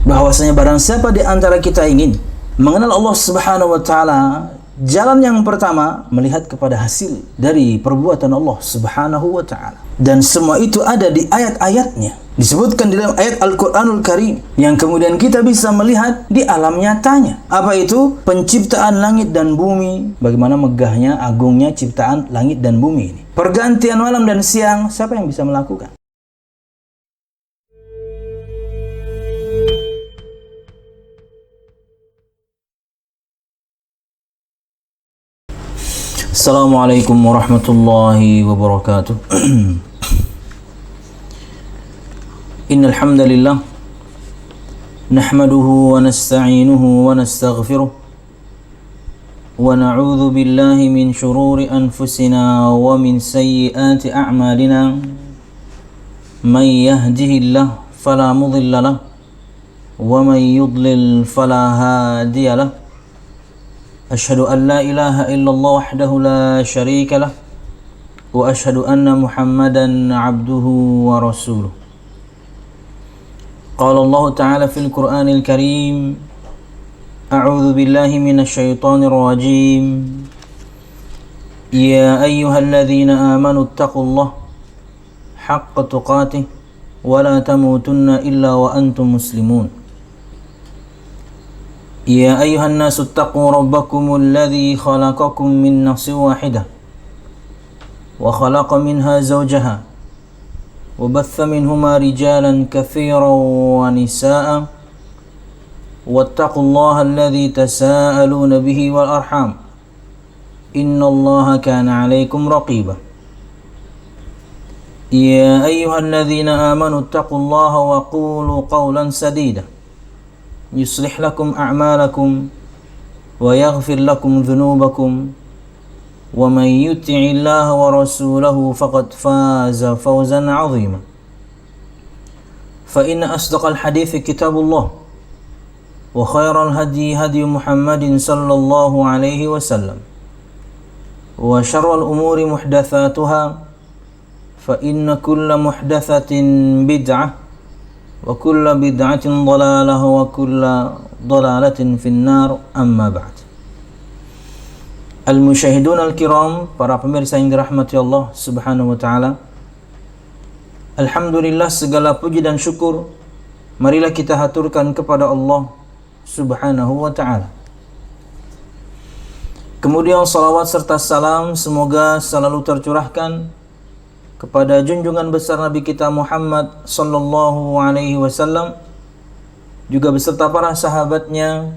bahwasanya barang siapa di antara kita ingin mengenal Allah Subhanahu wa taala, jalan yang pertama melihat kepada hasil dari perbuatan Allah Subhanahu wa taala. Dan semua itu ada di ayat-ayatnya. Disebutkan di dalam ayat Al-Qur'anul Karim yang kemudian kita bisa melihat di alam nyatanya. Apa itu? Penciptaan langit dan bumi. Bagaimana megahnya, agungnya ciptaan langit dan bumi ini. Pergantian malam dan siang, siapa yang bisa melakukan? Assalamualaikum warahmatullahi wabarakatuh. Innal hamdalillah nahmaduhu wa nasta'inuhu wa nastaghfiruh wa na'udzu billahi min shururi anfusina wa min sayyiati a'malina. May yahdihillahu fala mudilla lahu wa may yudlil fala hadiya lahu. أشهد أن لا إله إلا الله وحده لا شريك له وأشهد أن محمدا عبده ورسوله. قال الله تعالى في القرآن الكريم: أعوذ بالله من الشيطان الرجيم. يا أيها الذين آمنوا اتقوا الله حق تقاته ولا تموتن إلا وأنتم مسلمون. يا أيها الناس اتقوا ربكم الذي خلقكم من نفس واحدة وخلق منها زوجها وبث منهما رجالا كثيرا ونساء واتقوا الله الذي تساءلون به والأرحام إن الله كان عليكم رقيبا. يا أيها الذين آمنوا اتقوا الله وقولوا قولا سديدا يصلح لكم أعمالكم ويغفر لكم ذنوبكم ومن يطع الله ورسوله فقد فاز فوزا عظيما. فإن أصدق الحديث كتاب الله وخير الهدي هدي محمد صلى الله عليه وسلم وشر الأمور محدثاتها فإن كل محدثة بدعة وكل بدعة ضلالة وكل ضلالة في النار أما بعد. Al-Musyahidun Al-Kiram, para pemirsa yang dirahmati Allah Subhanahu wa ta'ala, alhamdulillah, segala puji dan syukur marilah kita haturkan kepada Allah Subhanahu wa ta'ala. Kemudian salawat serta salam semoga selalu tercurahkan kepada junjungan besar Nabi kita Muhammad sallallahu alaihi wasallam, juga beserta para sahabatnya,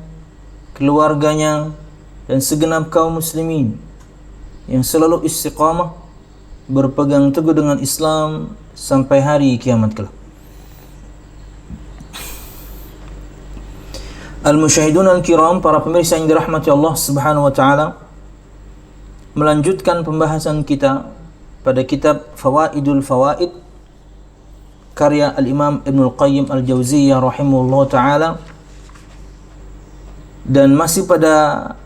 keluarganya, dan segenap kaum muslimin yang selalu istiqamah berpegang teguh dengan Islam sampai hari kiamat kelak. Al-Musyahidun Al-Kiram, para pemirsa yang dirahmati Allah Subhanahu wa ta'ala, melanjutkan pembahasan kita pada kitab Fawaidul Fawaid karya Al-Imam Ibnul Qayyim Al-Jauziyah rahimahullah ta'ala, dan masih pada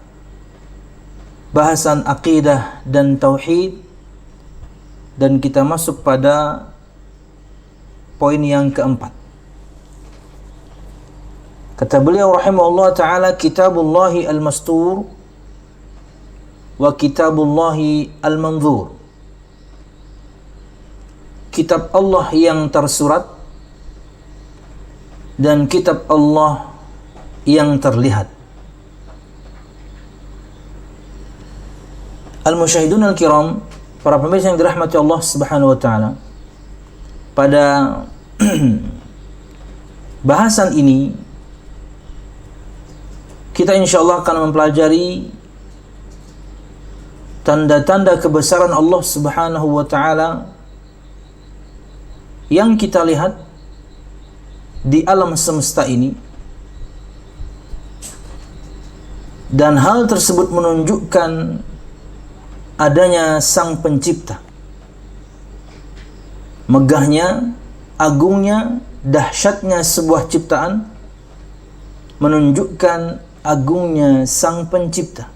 bahasan akidah dan tauhid, dan kita masuk pada poin yang keempat. Kata beliau rahimahullah ta'ala: Kitabullahi al-mastur wa kitabullahi al-manzur. Kitab Allah yang tersurat dan kitab Allah yang terlihat. Al-Musyahidun Al-Kiram, para pemirsa yang dirahmati Allah Subhanahu wa ta'ala, pada bahasan ini kita insyaallah akan mempelajari tanda-tanda kebesaran Allah Subhanahu wa ta'ala yang kita lihat di alam semesta ini, dan hal tersebut menunjukkan adanya Sang Pencipta, megahnya, agungnya, dahsyatnya sebuah ciptaan, menunjukkan agungnya Sang Pencipta.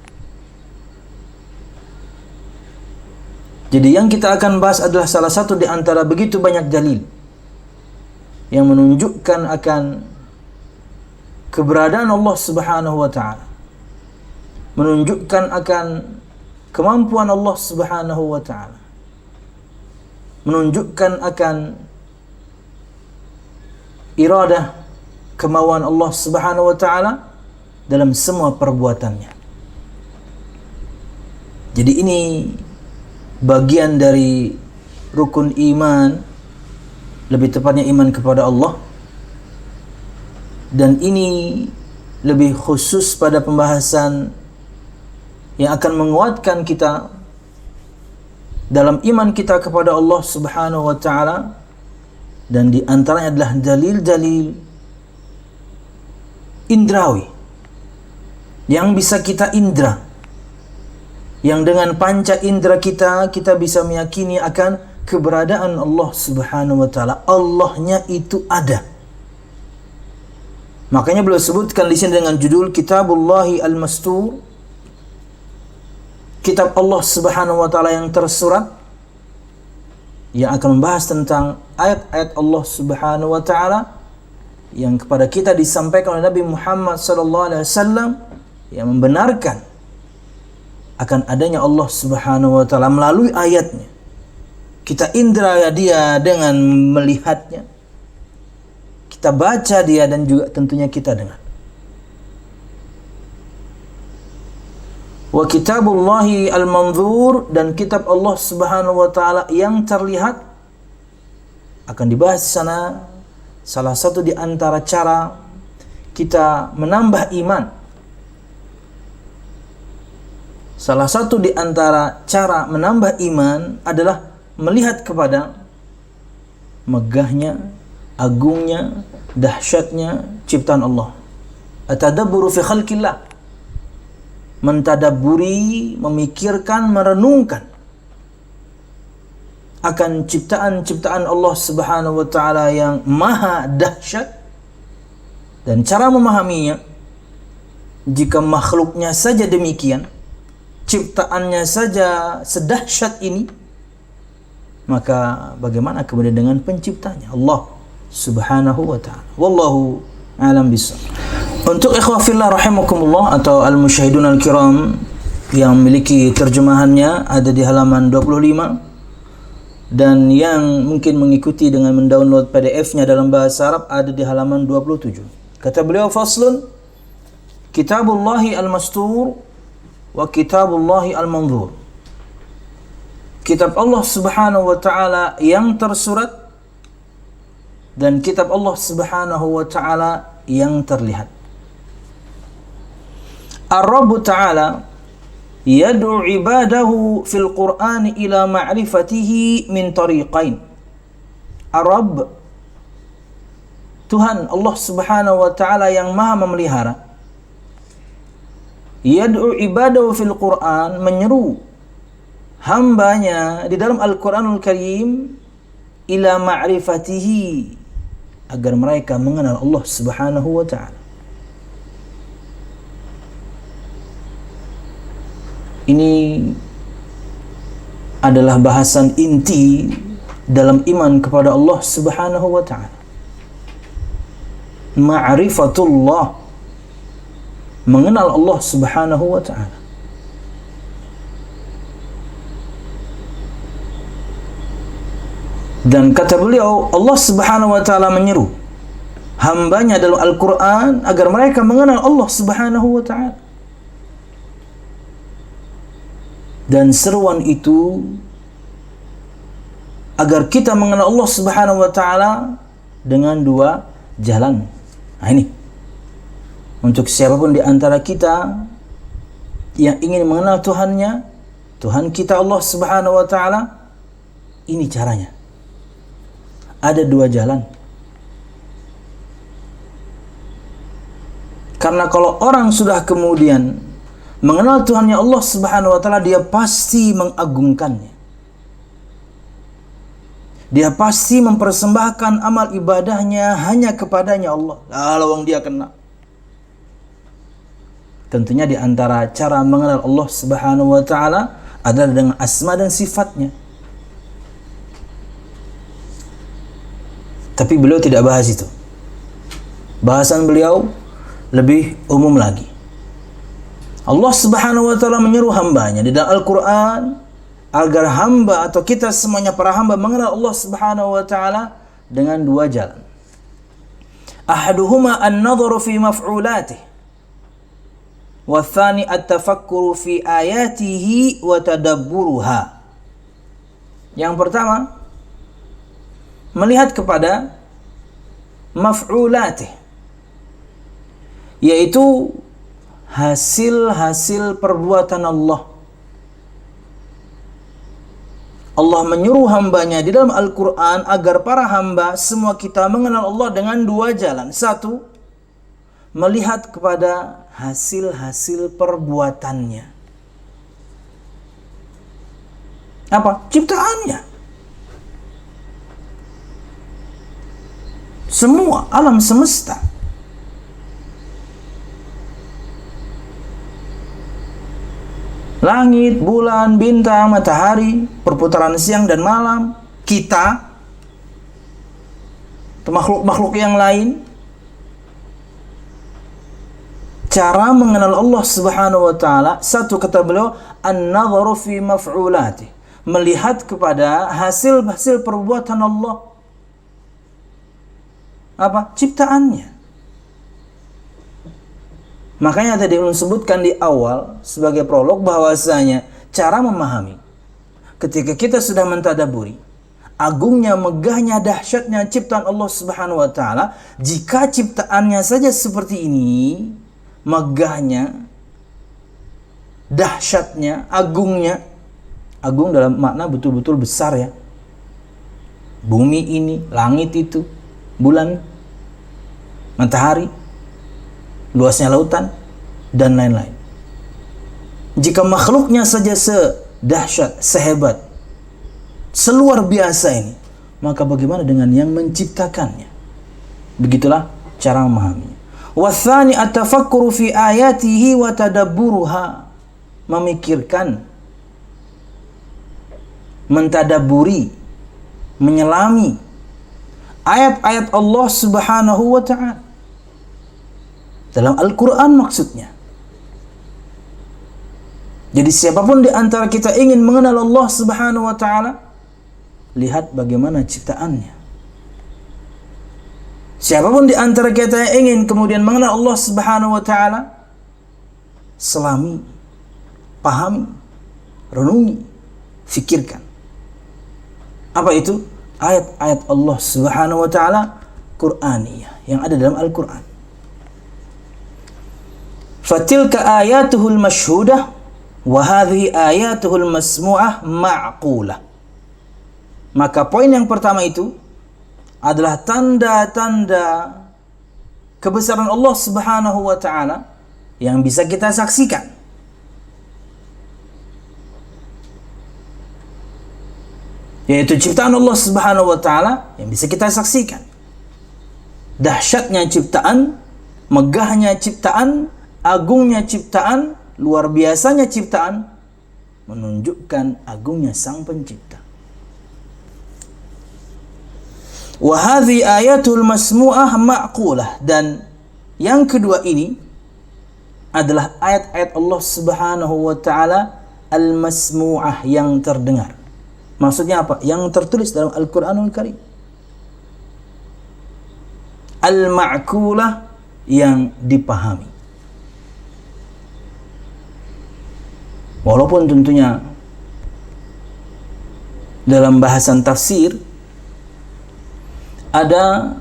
Jadi yang kita akan bahas adalah salah satu di antara begitu banyak dalil yang menunjukkan akan keberadaan Allah Subhanahu wa taala, menunjukkan akan kemampuan Allah Subhanahu wa taala, menunjukkan akan iradah, kemauan Allah Subhanahu wa taala dalam semua perbuatannya. Jadi ini bagian dari rukun iman, lebih tepatnya iman kepada Allah, dan ini lebih khusus pada pembahasan yang akan menguatkan kita dalam iman kita kepada Allah Subhanahu wa taala, dan di antaranya adalah dalil-dalil indrawi yang bisa kita indra, yang dengan panca indera kita bisa meyakini akan keberadaan Allah Subhanahu wa taala. Allahnya itu ada. Makanya beliau sebutkan di sini dengan judul Kitabullahi Al-Mastur, kitab Allah Subhanahu wa taala yang tersurat, yang akan membahas tentang ayat-ayat Allah Subhanahu wa taala yang kepada kita disampaikan oleh Nabi Muhammad sallallahu alaihi wasallam, yang membenarkan akan adanya Allah Subhanahu wa taala melalui ayatnya. Kita indra dia dengan melihatnya, kita baca dia, dan juga tentunya kita dengar. Wa kitabullahi al-manzur, dan kitab Allah Subhanahu wa taala yang terlihat akan dibahas di sana. Salah satu di antara cara kita menambah iman, salah satu di antara cara menambah iman adalah melihat kepada megahnya, agungnya, dahsyatnya ciptaan Allah. Atadabburu fi khalqillah, mentadabburi, memikirkan, merenungkan akan ciptaan-ciptaan Allah Subhanahu wa taala yang maha dahsyat. Dan cara memahaminya, jika makhluknya saja demikian, ciptaannya saja sedahsyat ini, maka bagaimana kemudian dengan penciptanya, Allah Subhanahu wa taala. Wallahu a'lam bishawab. Untuk ikhwah fillah rahimakumullah atau al-musyahidun al-kiram yang memiliki terjemahannya ada di halaman 25, dan yang mungkin mengikuti dengan mendownload PDF-nya dalam bahasa Arab ada di halaman 27. Kata beliau, faslun, Kitabullahi al-Mastur wa Kitabullahi al-Manzur. Kitab Allah Subhanahu wa taala yang tersurat dan kitab Allah Subhanahu wa taala yang terlihat. Ar-Rabb ta'ala yad'u ibadahu fil Qur'an ila ma'rifatihi min tariqain. Ar-Rabb, Tuhan Allah Subhanahu wa taala yang maha memelihara, yad'u ibadahu fil Qur'an, menyeru hambanya di dalam Al-Qur'anul Karim ila ma'rifatihi, agar mereka mengenal Allah Subhanahu wa taala. Ini adalah bahasan inti dalam iman kepada Allah Subhanahu wa taala. Ma'rifatullah, mengenal Allah Subhanahu wa taala. Dan kata beliau, Allah Subhanahu wa taala menyeru hambanya dalam Al-Quran agar mereka mengenal Allah Subhanahu wa taala. Dan seruan itu agar kita mengenal Allah Subhanahu wa taala dengan dua jalan. Nah ini, untuk siapapun di antara kita yang ingin mengenal Tuhannya, Tuhan kita Allah Subhanahu wa taala, ini caranya. Ada dua jalan. Karena kalau orang sudah kemudian mengenal Tuhannya Allah Subhanahu wa taala, dia pasti mengagungkannya. Dia pasti mempersembahkan amal ibadahnya hanya kepadanya Allah. Kalau dia kenal. Tentunya di antara cara mengenal Allah Subhanahu wa taala adalah dengan asma dan sifatnya. Tapi beliau tidak bahas itu. Bahasan beliau lebih umum lagi. Allah Subhanahu wa taala menyeru hambanya di dalam Al-Qur'an agar hamba atau kita semuanya para hamba mengenal Allah Subhanahu wa taala dengan dua jalan. Ahaduhuma an-nadharu fi maf'ulatihi wa tsani at-tafakkuru fi ayatihi wa tadabburuha. Yang pertama, melihat kepada maf'ulatih, yaitu hasil-hasil perbuatan Allah. Allah menyuruh hambanya di dalam Al-Quran agar para hamba semua kita mengenal Allah dengan dua jalan. Satu, melihat kepada hasil-hasil perbuatannya. Apa? Ciptaannya. Semua alam semesta. Langit, bulan, bintang, matahari, perputaran siang dan malam, kita, makhluk-makhluk yang lain. Cara mengenal Allah Subhanahu wa taala, satu kata beliau, an-nadharu fi maf'ulati, melihat kepada hasil-hasil perbuatan Allah. Apa? Ciptaannya. Makanya tadi ulun sebutkan di awal sebagai prolog bahwasanya cara memahami ketika kita sudah mentadaburi agungnya, megahnya, dahsyatnya ciptaan Allah Subhanahu wa taala, jika ciptaannya saja seperti ini, megahnya, dahsyatnya, agungnya. Agung dalam makna betul-betul besar ya. Bumi ini, langit itu, bulan, matahari, luasnya lautan, dan lain-lain. Jika makhluknya saja sedahsyat, sehebat, seluar biasa ini, maka bagaimana dengan yang menciptakannya? Begitulah cara memahaminya. Wathani at-tafakkuru fi ayatihi wa tadabburuha, memikirkan, mentadaburi, menyelami ayat-ayat Allah Subhanahu wa ta'ala dalam Al-Quran maksudnya. Jadi siapapun di antara kita ingin mengenal Allah Subhanahu wa ta'ala, lihat bagaimana ciptaannya. Siapapun di antara kita yang ingin kemudian mengenal Allah Subhanahu wa ta'ala, selami, pahami, renungi, fikirkan. Apa itu? Ayat-ayat Allah Subhanahu wa ta'ala Qur'aniyah yang ada dalam Al-Quran. Fatilka ayatuhul masyhudah wa hadhihi ayatuhul masmu'ah ma'qulah. Maka poin yang pertama itu adalah tanda-tanda kebesaran Allah Subhanahu wa ta'ala yang bisa kita saksikan. Yaitu ciptaan Allah Subhanahu wa ta'ala yang bisa kita saksikan. Dahsyatnya ciptaan, megahnya ciptaan, agungnya ciptaan, luar biasanya ciptaan, menunjukkan agungnya Sang Pencipta. Wa hadhi ayatul masmu'ah ma'qulah, dan yang kedua ini adalah ayat-ayat Allah Subhanahu wa ta'ala al-masmu'ah, yang terdengar. Maksudnya apa? Yang tertulis dalam Al-Quranul Karim. Al-ma'qulah, yang dipahami. Walaupun tentunya dalam bahasan tafsir ada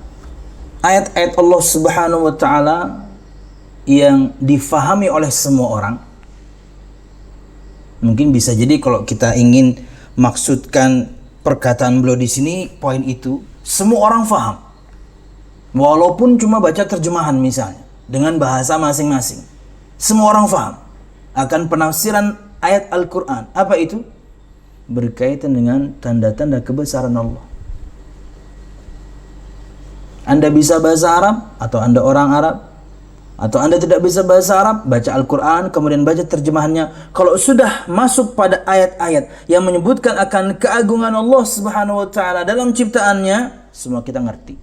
ayat-ayat Allah Subhanahu wa ta'ala yang difahami oleh semua orang. Mungkin bisa jadi kalau kita ingin maksudkan perkataan beliau di sini, poin itu semua orang faham. Walaupun cuma baca terjemahan misalnya dengan bahasa masing-masing, semua orang faham akan penafsiran ayat Al-Quran. Apa itu? Berkaitan dengan tanda-tanda kebesaran Allah. Anda bisa bahasa Arab, atau Anda orang Arab, atau Anda tidak bisa bahasa Arab, baca Al-Quran, kemudian baca terjemahannya. Kalau sudah masuk pada ayat-ayat yang menyebutkan akan keagungan Allah Subhanahu wa ta'ala dalam ciptaannya, semua kita ngerti.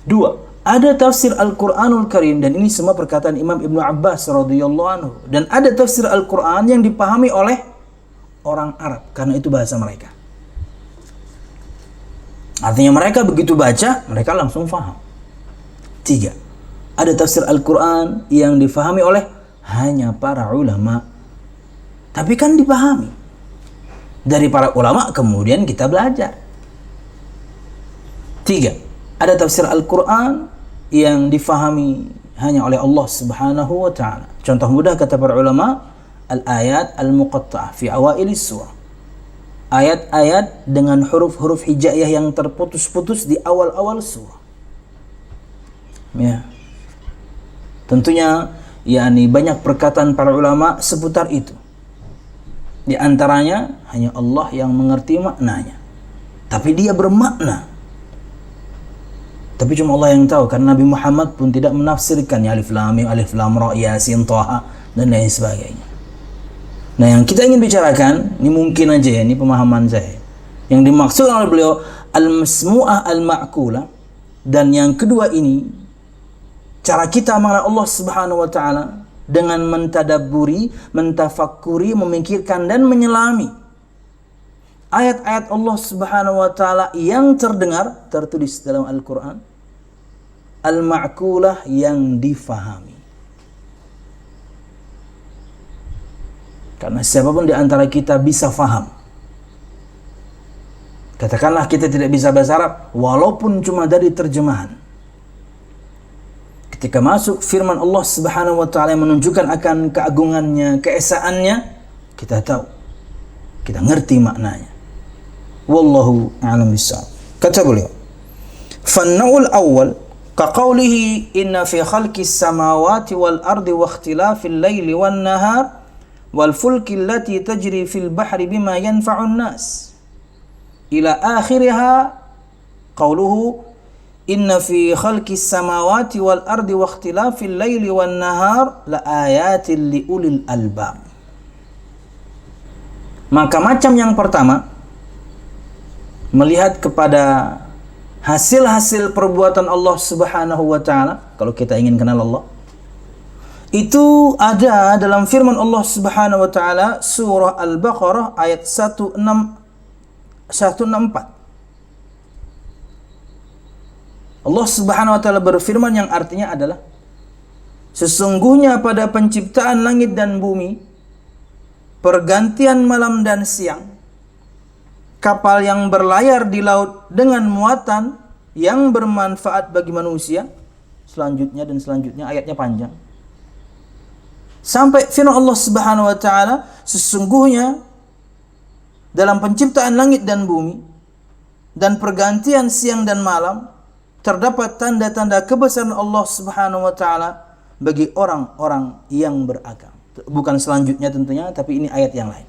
Dua, ada tafsir Al-Quranul Karim, dan ini semua perkataan Imam Ibnu Abbas radhiyallahu anhu. Dan ada tafsir Al-Quran yang dipahami oleh orang Arab, karena itu bahasa mereka. Artinya mereka begitu baca, mereka langsung faham. Tiga, ada tafsir Al-Quran yang difahami oleh hanya para ulama, tapi kan dipahami. Dari para ulama kemudian kita belajar. Tiga, ada tafsir Al-Quran yang difahami hanya oleh Allah Subhanahu wa ta'ala. Contoh mudah kata para ulama, al-ayat al-muqatta'ah fi awailis surah. Ayat-ayat dengan huruf-huruf hijaiyah yang terputus-putus di awal-awal surah. Ya. Tentunya banyak perkataan para ulama seputar itu. Di antaranya hanya Allah yang mengerti maknanya. Tapi dia bermakna. Tapi cuma Allah yang tahu, karena Nabi Muhammad pun tidak menafsirkan alif lam mim, alif lam ra, yasin, thaha dan lain sebagainya. Nah, yang kita ingin bicarakan, ini mungkin aja ya, ini pemahaman saya. Yang dimaksud oleh beliau al-masmu'ah al-ma'kulah, dan yang kedua ini cara kita mengenal Allah Subhanahu wa taala dengan mentadabburi, mentafakkuri, memikirkan dan menyelami ayat-ayat Allah Subhanahu wa taala yang terdengar, tertulis dalam Al-Qur'an, al-ma'kulah yang difahami. Karena siapapun di antara kita bisa faham. Katakanlah kita tidak bisa bahasa Arab, walaupun cuma dari terjemahan. Ketika masuk firman Allah Subhanahu wa taala yang menunjukkan akan keagungannya, keesaannya, kita tahu, kita ngerti maknanya. Wallahu a'lam bishawab. Kata beliau, "Fan-naw'ul awwal kaqaulihi inna fi khalqis samawati wal ardi wa ikhtilafil laili wan nahar wal fulki allati tajri fil bahri bima yanfa'un nas." Ila akhiriha qauluhu inna fi khalqis samawati wal ardi wa ikhtilafil laili wan nahar la ayatin li ulil albab. Maka macam yang pertama, melihat kepada hasil-hasil perbuatan Allah Subhanahu wa taala, kalau kita ingin kenal Allah, itu ada dalam firman Allah Subhanahu wa taala surah Al-Baqarah ayat 164. Allah Subhanahu wa taala berfirman yang artinya adalah, sesungguhnya pada penciptaan langit dan bumi, pergantian malam dan siang, kapal yang berlayar di laut dengan muatan yang bermanfaat bagi manusia, selanjutnya dan selanjutnya, ayatnya panjang. Sampai firman Allah Subhanahu wa taala, sesungguhnya dalam penciptaan langit dan bumi dan pergantian siang dan malam terdapat tanda-tanda kebesaran Allah Subhanahu wa taala bagi orang-orang yang berakal. Bukan selanjutnya tentunya, tapi ini ayat yang lain.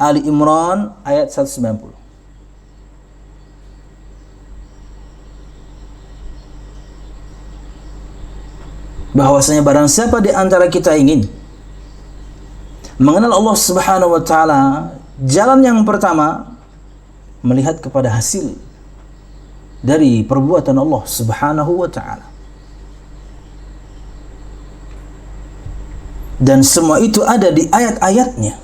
Ali Imran ayat 190. Bahwasanya barang siapa di antara kita ingin mengenal Allah Subhanahu wa taala, jalan yang pertama melihat kepada hasil dari perbuatan Allah Subhanahu wa taala. Dan semua itu ada di ayat-ayatnya.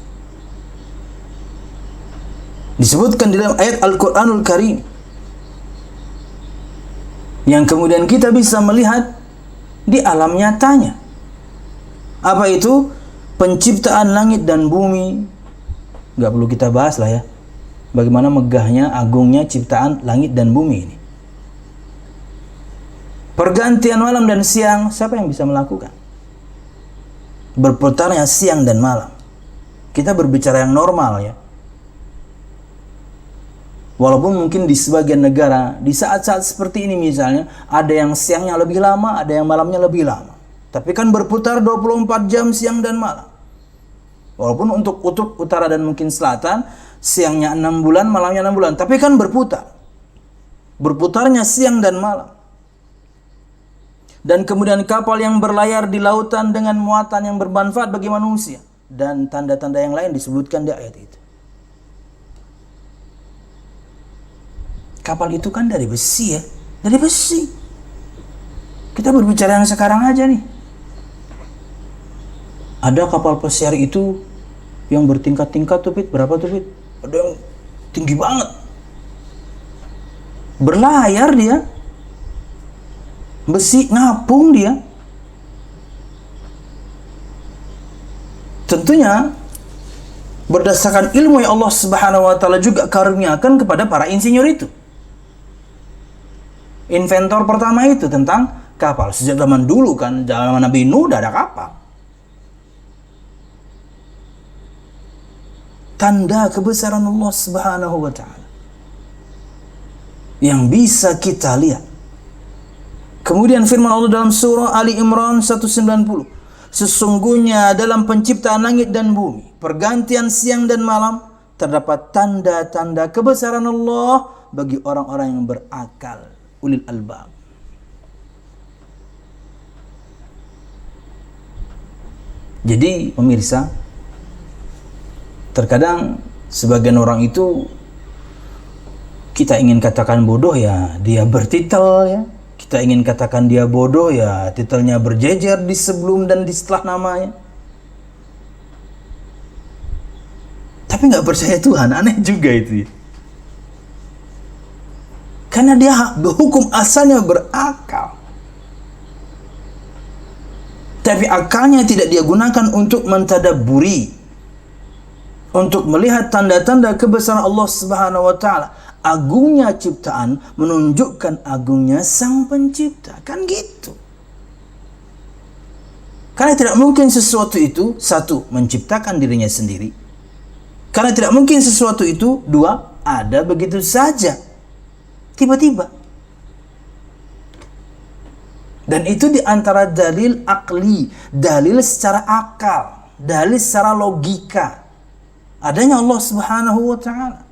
Disebutkan di dalam ayat Al-Quranul Karim, yang kemudian kita bisa melihat di alam nyatanya. Apa itu? Penciptaan langit dan bumi. Gak perlu kita bahas lah ya, bagaimana megahnya, agungnya ciptaan langit dan bumi ini. Pergantian malam dan siang, siapa yang bisa melakukan? Berputarnya siang dan malam. Kita berbicara yang normal ya. Walaupun mungkin di sebagian negara, di saat-saat seperti ini misalnya, ada yang siangnya lebih lama, ada yang malamnya lebih lama. Tapi kan berputar 24 jam siang dan malam. Walaupun untuk kutub utara dan mungkin selatan, siangnya 6 bulan, malamnya 6 bulan. Tapi kan berputar. Berputarnya siang dan malam. Dan kemudian kapal yang berlayar di lautan dengan muatan yang bermanfaat bagi manusia. Dan tanda-tanda yang lain disebutkan di ayat itu. Kapal itu kan dari besi ya, dari besi. Kita berbicara yang sekarang aja nih. Ada kapal pesiar itu yang bertingkat-tingkat tuh, Pit. Berapa tuh, Pit? Ada yang tinggi banget. Berlayar dia. Besi ngapung dia. Tentunya berdasarkan ilmu yang Allah Subhanahu wa taala juga karuniakan kepada para insinyur itu. Inventor pertama itu tentang kapal. Sejak zaman dulu kan, zaman Nabi Nuh udah ada kapal. Tanda kebesaran Allah Subhanahu wa taala yang bisa kita lihat. Kemudian firman Allah dalam surah Ali Imran 190. Sesungguhnya dalam penciptaan langit dan bumi, pergantian siang dan malam, terdapat tanda-tanda kebesaran Allah bagi orang-orang yang berakal, ulil albab. Jadi pemirsa, terkadang sebagian orang itu kita ingin katakan bodoh ya, dia bertitel ya. Kita ingin katakan dia bodoh ya, titelnya berjejer di sebelum dan di setelah namanya. Tapi nggak percaya Tuhan, aneh juga itu. Karena dia hukum asalnya berakal. Tapi akalnya tidak dia gunakan untuk mentadabburi, untuk melihat tanda-tanda kebesaran Allah Subhanahu wa taala. Agungnya ciptaan menunjukkan agungnya Sang Pencipta, kan gitu. Karena tidak mungkin sesuatu itu, satu, menciptakan dirinya sendiri. Karena tidak mungkin sesuatu itu, dua, ada begitu saja, tiba-tiba. Dan itu diantara dalil akli, dalil secara akal, dalil secara logika, adanya Allah Subhanahu wa taala.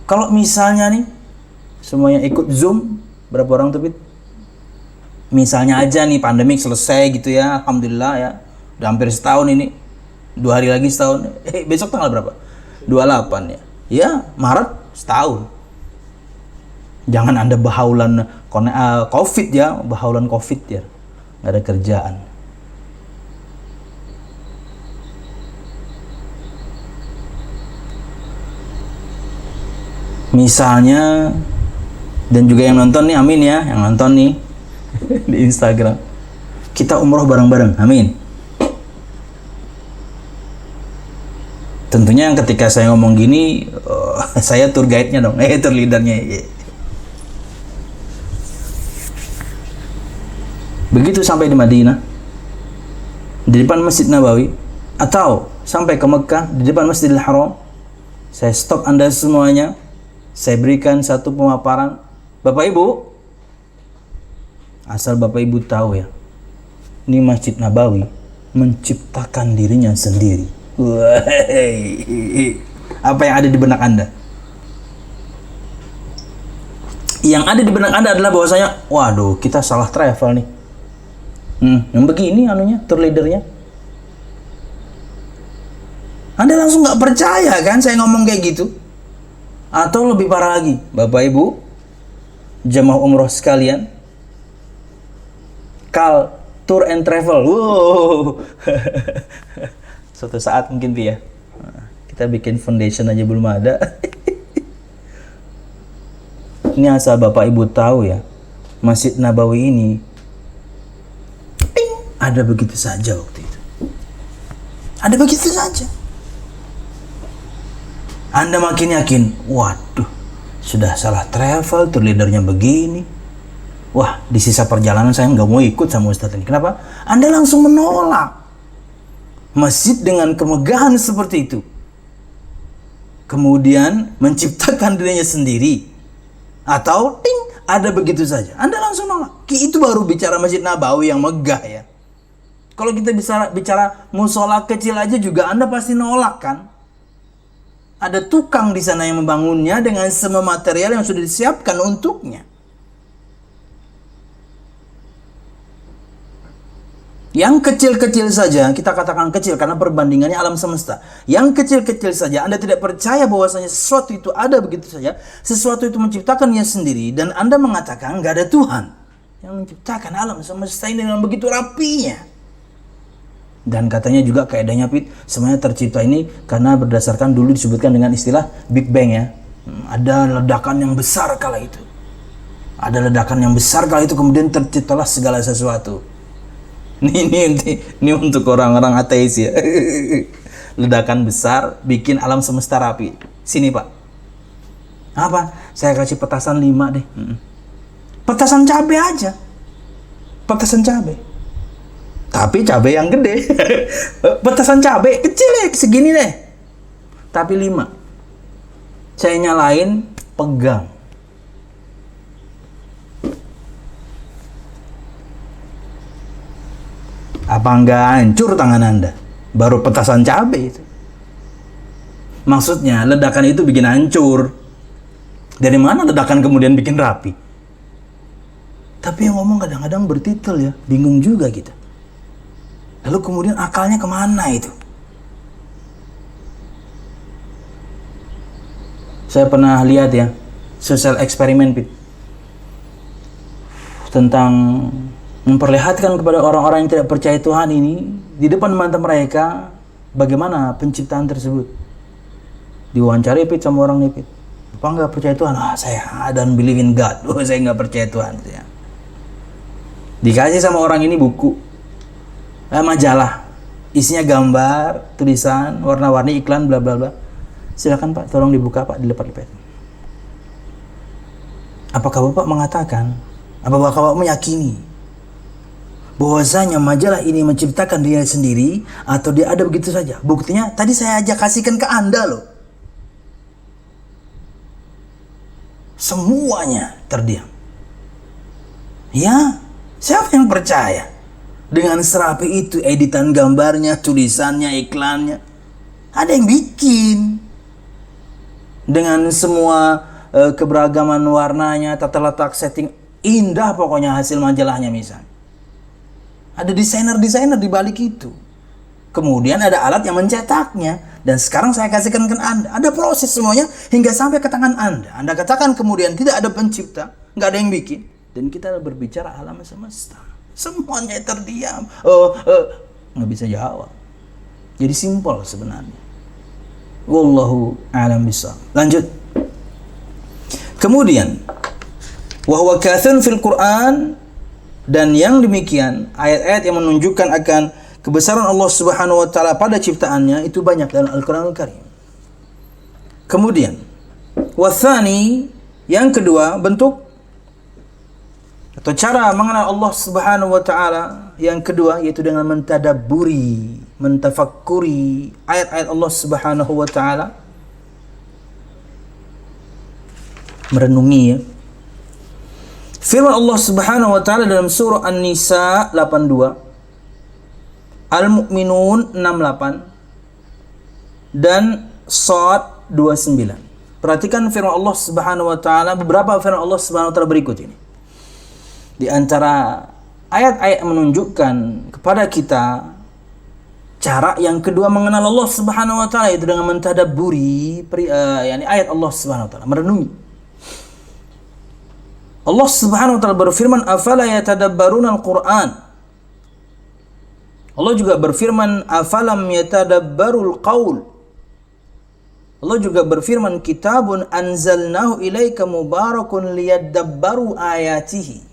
Kalau misalnya nih semuanya ikut Zoom, berapa orang tuh, Pit? Misalnya aja nih pandemik selesai gitu ya, alhamdulillah ya. Udah hampir setahun ini. 2 hari lagi setahun. Besok tanggal berapa? 28 ya. Ya, Maret setahun. Jangan Anda bahaulan Covid ya, bahaulan Covid ya. Nggak ada kerjaan. Misalnya, dan juga yang nonton nih, amin ya, yang nonton nih di Instagram, kita umroh bareng-bareng, amin. Tentunya ketika saya ngomong gini, saya tour guide-nya dong, tour leader-nya. Begitu sampai di Madinah, di depan Masjid Nabawi, atau sampai ke Mekah, di depan Masjidil Haram, saya stop Anda semuanya. Saya berikan satu pemaparan. Bapak Ibu, asal Bapak Ibu tahu ya, ini Masjid Nabawi menciptakan dirinya sendiri. Apa yang ada di benak Anda? Yang ada di benak Anda adalah bahwasanya, waduh, kita salah travel nih. Yang begini anunya, tour leadernya. Anda langsung nggak percaya kan saya ngomong kayak gitu? Atau lebih parah lagi, Bapak Ibu, jemaah umroh sekalian, Kal Tour and Travel, wow. Suatu saat mungkin ya, kita bikin foundation aja belum ada. Ini asal Bapak Ibu tahu ya, Masjid Nabawi ini ada begitu saja waktu itu. Ada begitu saja. Anda makin yakin, waduh, sudah salah travel, tour leadernya begini. Wah, di sisa perjalanan saya nggak mau ikut sama Ustadz ini. Kenapa? Anda langsung menolak masjid dengan kemegahan seperti itu. Kemudian menciptakan dirinya sendiri. Atau, ada begitu saja. Anda langsung nolak. Itu baru bicara Masjid Nabawi yang megah ya. Kalau kita bicara musola kecil aja juga Anda pasti nolak kan? Ada tukang di sana yang membangunnya dengan semua material yang sudah disiapkan untuknya. Yang kecil-kecil saja, kita katakan kecil karena perbandingannya alam semesta. Yang kecil-kecil saja, Anda tidak percaya bahwasanya sesuatu itu ada begitu saja, sesuatu itu menciptakannya sendiri, dan Anda mengatakan nggak ada Tuhan yang menciptakan alam semesta ini dengan begitu rapinya. Dan katanya juga kaidahnya Pit, semuanya tercipta ini karena berdasarkan dulu disebutkan dengan istilah Big Bang ya. Ada ledakan yang besar kala itu. Ada ledakan yang besar kala itu, kemudian terciptalah segala sesuatu. Ini untuk orang-orang ateis ya. Ledakan besar bikin alam semesta rapi. Sini Pak. Apa? Saya kasih petasan 5 deh. Petasan cabai aja. Petasan cabai. Tapi cabai yang gede. Petasan cabai kecil ya, segini deh. Tapi 5. Saya nyalain, pegang. Apa enggak hancur tangan Anda? Baru petasan cabai itu. Maksudnya ledakan itu bikin hancur. Dari mana ledakan kemudian bikin rapi? Tapi yang ngomong kadang-kadang bertitel ya, bingung juga kita. Lalu kemudian akalnya kemana itu? Saya pernah lihat ya, sosial eksperimen tentang memperlihatkan kepada orang-orang yang tidak percaya Tuhan ini di depan mata mereka bagaimana penciptaan tersebut. Diwawancari sama orang nih Bapak nggak percaya Tuhan? Saya don't believe in God. Saya nggak percaya Tuhan ya. Dikasih sama orang ini buku, majalah, isinya gambar, tulisan, warna-warni, iklan, bla bla bla. Silakan Pak, tolong dibuka Pak, dilipat-lipat. Apakah Bapak mengatakan, apakah Bapak meyakini bahwasanya majalah ini menciptakan dirinya sendiri atau dia ada begitu saja? Buktinya tadi saya ajak kasihkan ke Anda loh. Semuanya terdiam. Ya, siapa yang percaya? Dengan serapi itu, editan gambarnya, tulisannya, iklannya. Ada yang bikin. Dengan semua keberagaman warnanya, tata letak, setting. Indah pokoknya hasil majalahnya misalnya. Ada desainer-desainer di balik itu. Kemudian ada alat yang mencetaknya. Dan sekarang saya kasihkan ke Anda. Ada proses semuanya hingga sampai ke tangan Anda. Anda katakan kemudian tidak ada pencipta. Nggak ada yang bikin. Dan kita berbicara alam semesta. Semuanya terdiam. Nggak bisa jawab. Jadi simpel sebenarnya. Wallahu a'lam bishawab. Lanjut. Kemudian. Wa huwa kathun fil Qur'an. Dan yang demikian, ayat-ayat yang menunjukkan akan kebesaran Allah Subhanahu wa taala pada ciptaannya itu banyak dalam Al-Qur'anul Karim. Kemudian, wathani, yang kedua, bentuk atau cara mengenal Allah Subhanahu wa taala yang kedua yaitu dengan mentadabburi, mentafakkuri ayat-ayat Allah Subhanahu wa taala. Merenungi ya. Firman Allah Subhanahu wa taala dalam surah An-Nisa 82, Al-Mu'minun 68 dan Shad 29. Perhatikan firman Allah Subhanahu wa taala, beberapa firman Allah Subhanahu wa taala berikut ini. Di antara ayat-ayat yang menunjukkan kepada kita cara yang kedua mengenal Allah Subhanahu wa taala itu dengan mentadabburi ayat Allah Subhanahu wa taala, merenungi. Allah Subhanahu wa taala berfirman, afala yatadabbaruna al-Qur'an. Allah juga berfirman, afalam yatadabbarul qaul. Allah juga berfirman, kitabun anzalnahu ilaika mubarakun liyadabbaru ayatihi.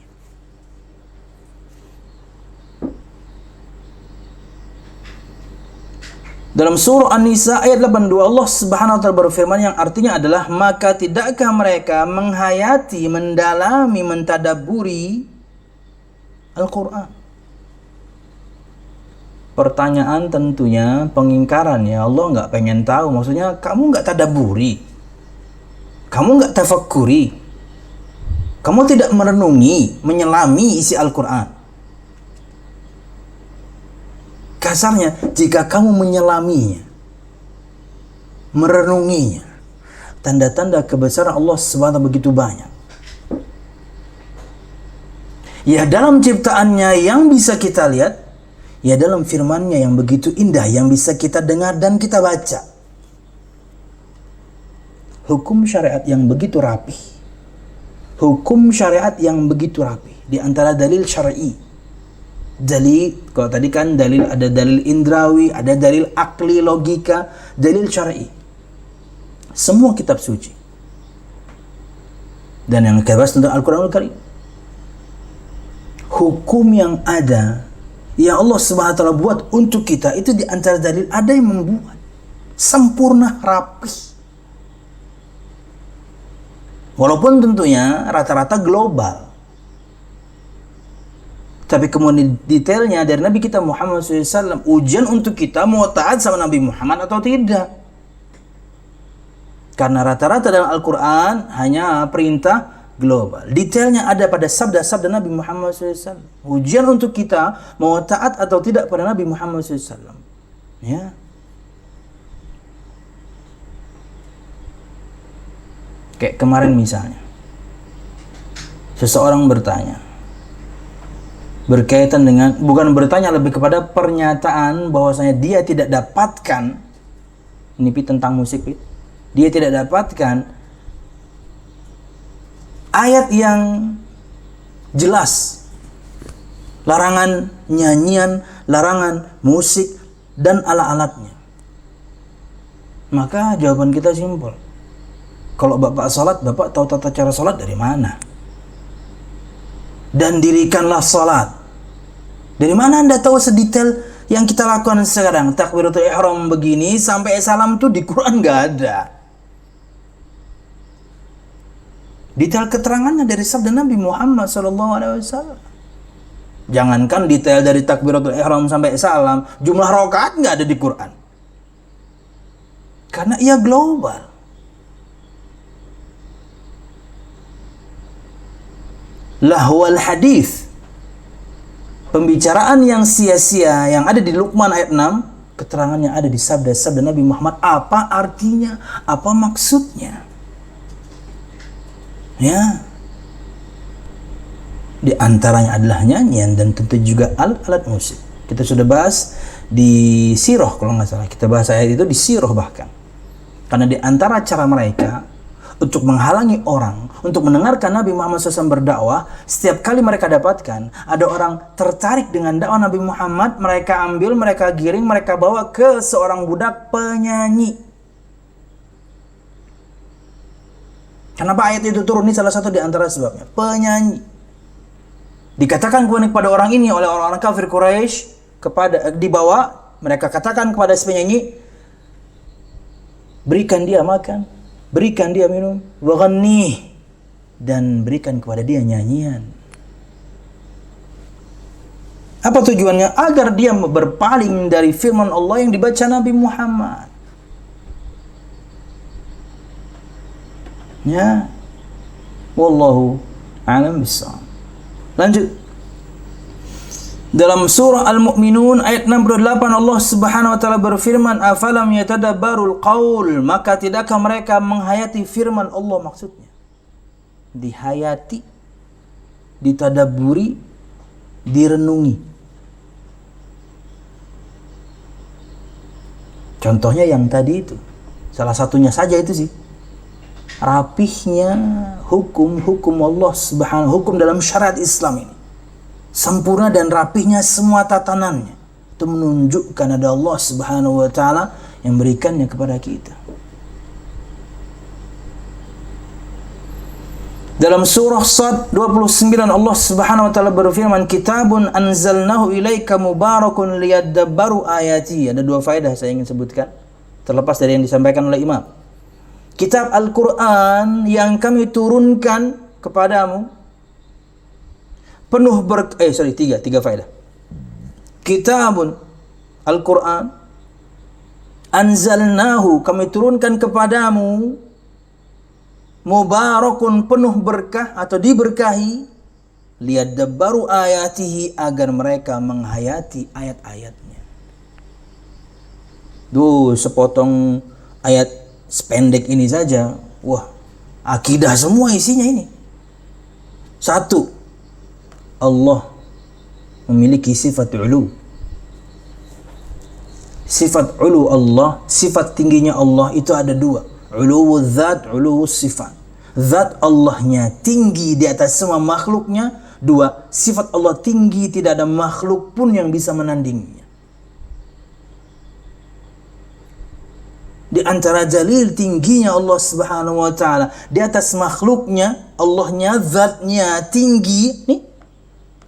Dalam surah An-Nisa ayat 82 Allah Subhanahu wa taala berfirman yang artinya adalah, maka tidakkah mereka menghayati, mendalami, mentadabburi Al-Qur'an? Pertanyaan tentunya pengingkaran ya, Allah nggak pengen tahu, maksudnya kamu nggak tadabburi, kamu nggak tafakkuri, kamu tidak merenungi, menyelami isi Al-Qur'an. Kasarnya, jika kamu menyelaminya, merenunginya, tanda-tanda kebesaran Allah SWT begitu banyak. Ya dalam ciptaannya yang bisa kita lihat, Ya dalam firman-Nya yang begitu indah yang bisa kita dengar dan kita baca. Hukum syariat yang begitu rapi. Hukum syariat yang begitu rapi. Di antara dalil syar'i. Dalil, kalau tadi kan dalil, ada dalil indrawi, ada dalil akli, logika, dalil syar'i. Semua kitab suci. Dan yang kita bahas tentang Al-Quranul Karim. Hukum yang ada, yang Allah Subhanahu wa taala buat untuk kita, itu di antara dalil ada yang membuat sempurna, rapi. Walaupun tentunya rata-rata global. Tapi kemudian detailnya dari Nabi kita Muhammad SAW, ujian untuk kita mau taat sama Nabi Muhammad atau tidak. Karena rata-rata dalam Al-Quran hanya perintah global. Detailnya ada pada sabda-sabda Nabi Muhammad SAW. Ujian untuk kita mau taat atau tidak pada Nabi Muhammad SAW. Ya. Kayak kemarin misalnya, seseorang bertanya, berkaitan dengan, bukan bertanya, lebih kepada pernyataan bahwasanya dia tidak dapatkan, ini tentang musik, dia tidak dapatkan ayat yang jelas, larangan nyanyian, larangan musik dan ala-alatnya. Maka jawaban kita simpel. Kalau Bapak salat, Bapak tahu tata cara salat dari mana? Dan dirikanlah salat. Dari mana Anda tahu sedetail yang kita lakukan sekarang? Takbiratul ihram begini sampai salam tuh di Quran nggak ada. Detail keterangannya dari sabda Nabi Muhammad SAW. Jangankan detail dari takbiratul ihram sampai salam, jumlah rakaat nggak ada di Quran. Karena ia global. Lahwal hadis, pembicaraan yang sia-sia yang ada di Luqman ayat 6, keterangannya ada di sabda-sabda Nabi Muhammad. Apa artinya? Apa maksudnya? Ya. Di antaranya adalah nyanyian dan tentu juga alat-alat musik. Kita sudah bahas di sirah kalau nggak salah. Kita bahas ayat itu di sirah bahkan. Karena di antara cara mereka untuk menghalangi orang untuk mendengarkan Nabi Muhammad SAW berdakwah, setiap kali mereka dapatkan ada orang tertarik dengan dakwah Nabi Muhammad, mereka ambil, mereka giring, mereka bawa ke seorang budak penyanyi. Kenapa ayat itu turun? Ini salah satu di antara sebabnya. Penyanyi. Dikatakan kepada orang ini oleh orang-orang kafir Quraisy, kepada dibawa, mereka katakan kepada si penyanyi, berikan dia makan, berikan dia minum, waghannih, dan berikan kepada dia nyanyian. Apa tujuannya? Agar dia berpaling dari firman Allah yang dibaca Nabi Muhammad. Ya. Wallahu a'lam bishawab. Lanjut. Dalam surah Al-Mu'minun ayat 68 Allah Subhanahu wa taala berfirman, "Afalam yatadabbarul qaul?" Maka tidakkah mereka menghayati firman Allah, maksudnya dihayati, ditadabburi, direnungi. Contohnya yang tadi itu. Salah satunya saja itu sih. Rapihnya hukum Allah Subhanahu, hukum dalam syariat Islam ini. Sempurna dan rapihnya semua tatanannya. Itu menunjukkan ada Allah Subhanahu wa taala yang berikannya kepada kita. Dalam surah Sad 29 Allah Subhanahu wa taala berfirman, "Kitabun anzalnahu ilaika mubarakun liyadabbaru ayati." Ada dua faedah saya ingin sebutkan terlepas dari yang disampaikan oleh Imam. Kitab Al-Quran yang kami turunkan kepadamu penuh tiga faedah. Kitabun Al-Quran anzalnahu, kami turunkan kepadamu, mubarakun, penuh berkah atau diberkahi, liyadabbaru ayatihi, agar mereka menghayati ayat-ayatnya. Sepotong ayat sependek ini saja, wah, akidah semua isinya ini. Satu, Allah memiliki sifat ulu, Sifat ulu Allah, sifat tingginya Allah itu ada dua. Uluwul dzat, uluwul sifat. Zat Allahnya tinggi di atas semua makhluknya. Dua, sifat Allah tinggi, tidak ada makhluk pun yang bisa menandinginya. Di antara jalil tingginya Allah Subhanahu wa taala di atas makhluknya, Allahnya, zatnya tinggi. Nih,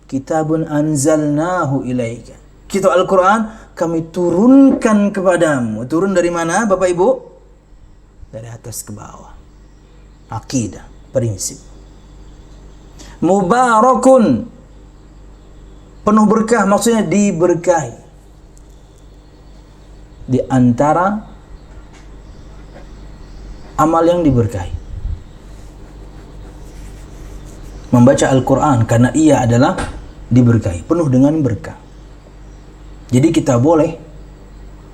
kitabun anzalnahu ilaika. Kitab Al-Quran kami turunkan kepadamu. Turun dari mana Bapak Ibu? Dari atas ke bawah. Akidah, prinsip. Mubarakun, penuh berkah, maksudnya diberkahi. Di antara amal yang diberkahi, membaca Al-Quran, karena ia adalah diberkahi, penuh dengan berkah. Jadi kita boleh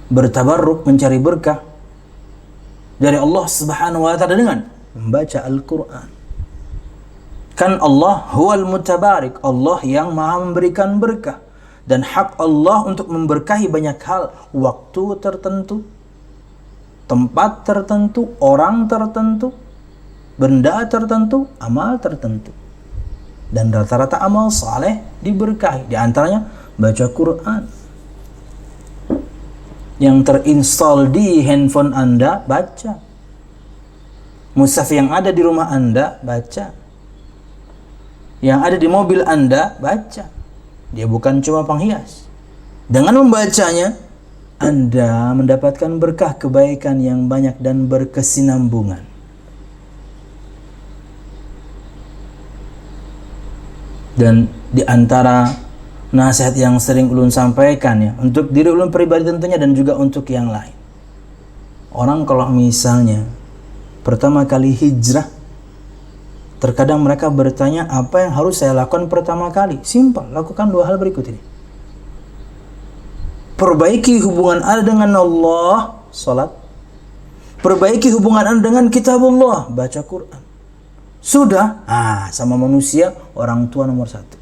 bertabarruk, mencari berkah dari Allah Subhanahu wa ta'ala dengan membaca Al-Quran. Kan Allah huwal mutabarik, Allah yang maha memberikan berkah. Dan hak Allah untuk memberkahi banyak hal. Waktu tertentu, tempat tertentu, orang tertentu, benda tertentu, amal tertentu. Dan rata-rata amal saleh diberkahi. Di antaranya baca Quran. Yang terinstall di handphone Anda, baca. Mushaf yang ada di rumah Anda, baca. Yang ada di mobil Anda, baca. Dia bukan cuma penghias. Dengan membacanya, Anda mendapatkan berkah kebaikan yang banyak dan berkesinambungan. Dan di antara nasihat yang sering ulun sampaikan ya, untuk diri ulun pribadi tentunya dan juga untuk yang lain. Orang kalau misalnya pertama kali hijrah, terkadang mereka bertanya, apa yang harus saya lakukan pertama kali? Simpel, lakukan dua hal berikut ini. Perbaiki hubungan Anda dengan Allah, salat. Perbaiki hubungan Anda dengan kitabullah, baca Quran. Sudah, sama manusia, orang tua nomor satu.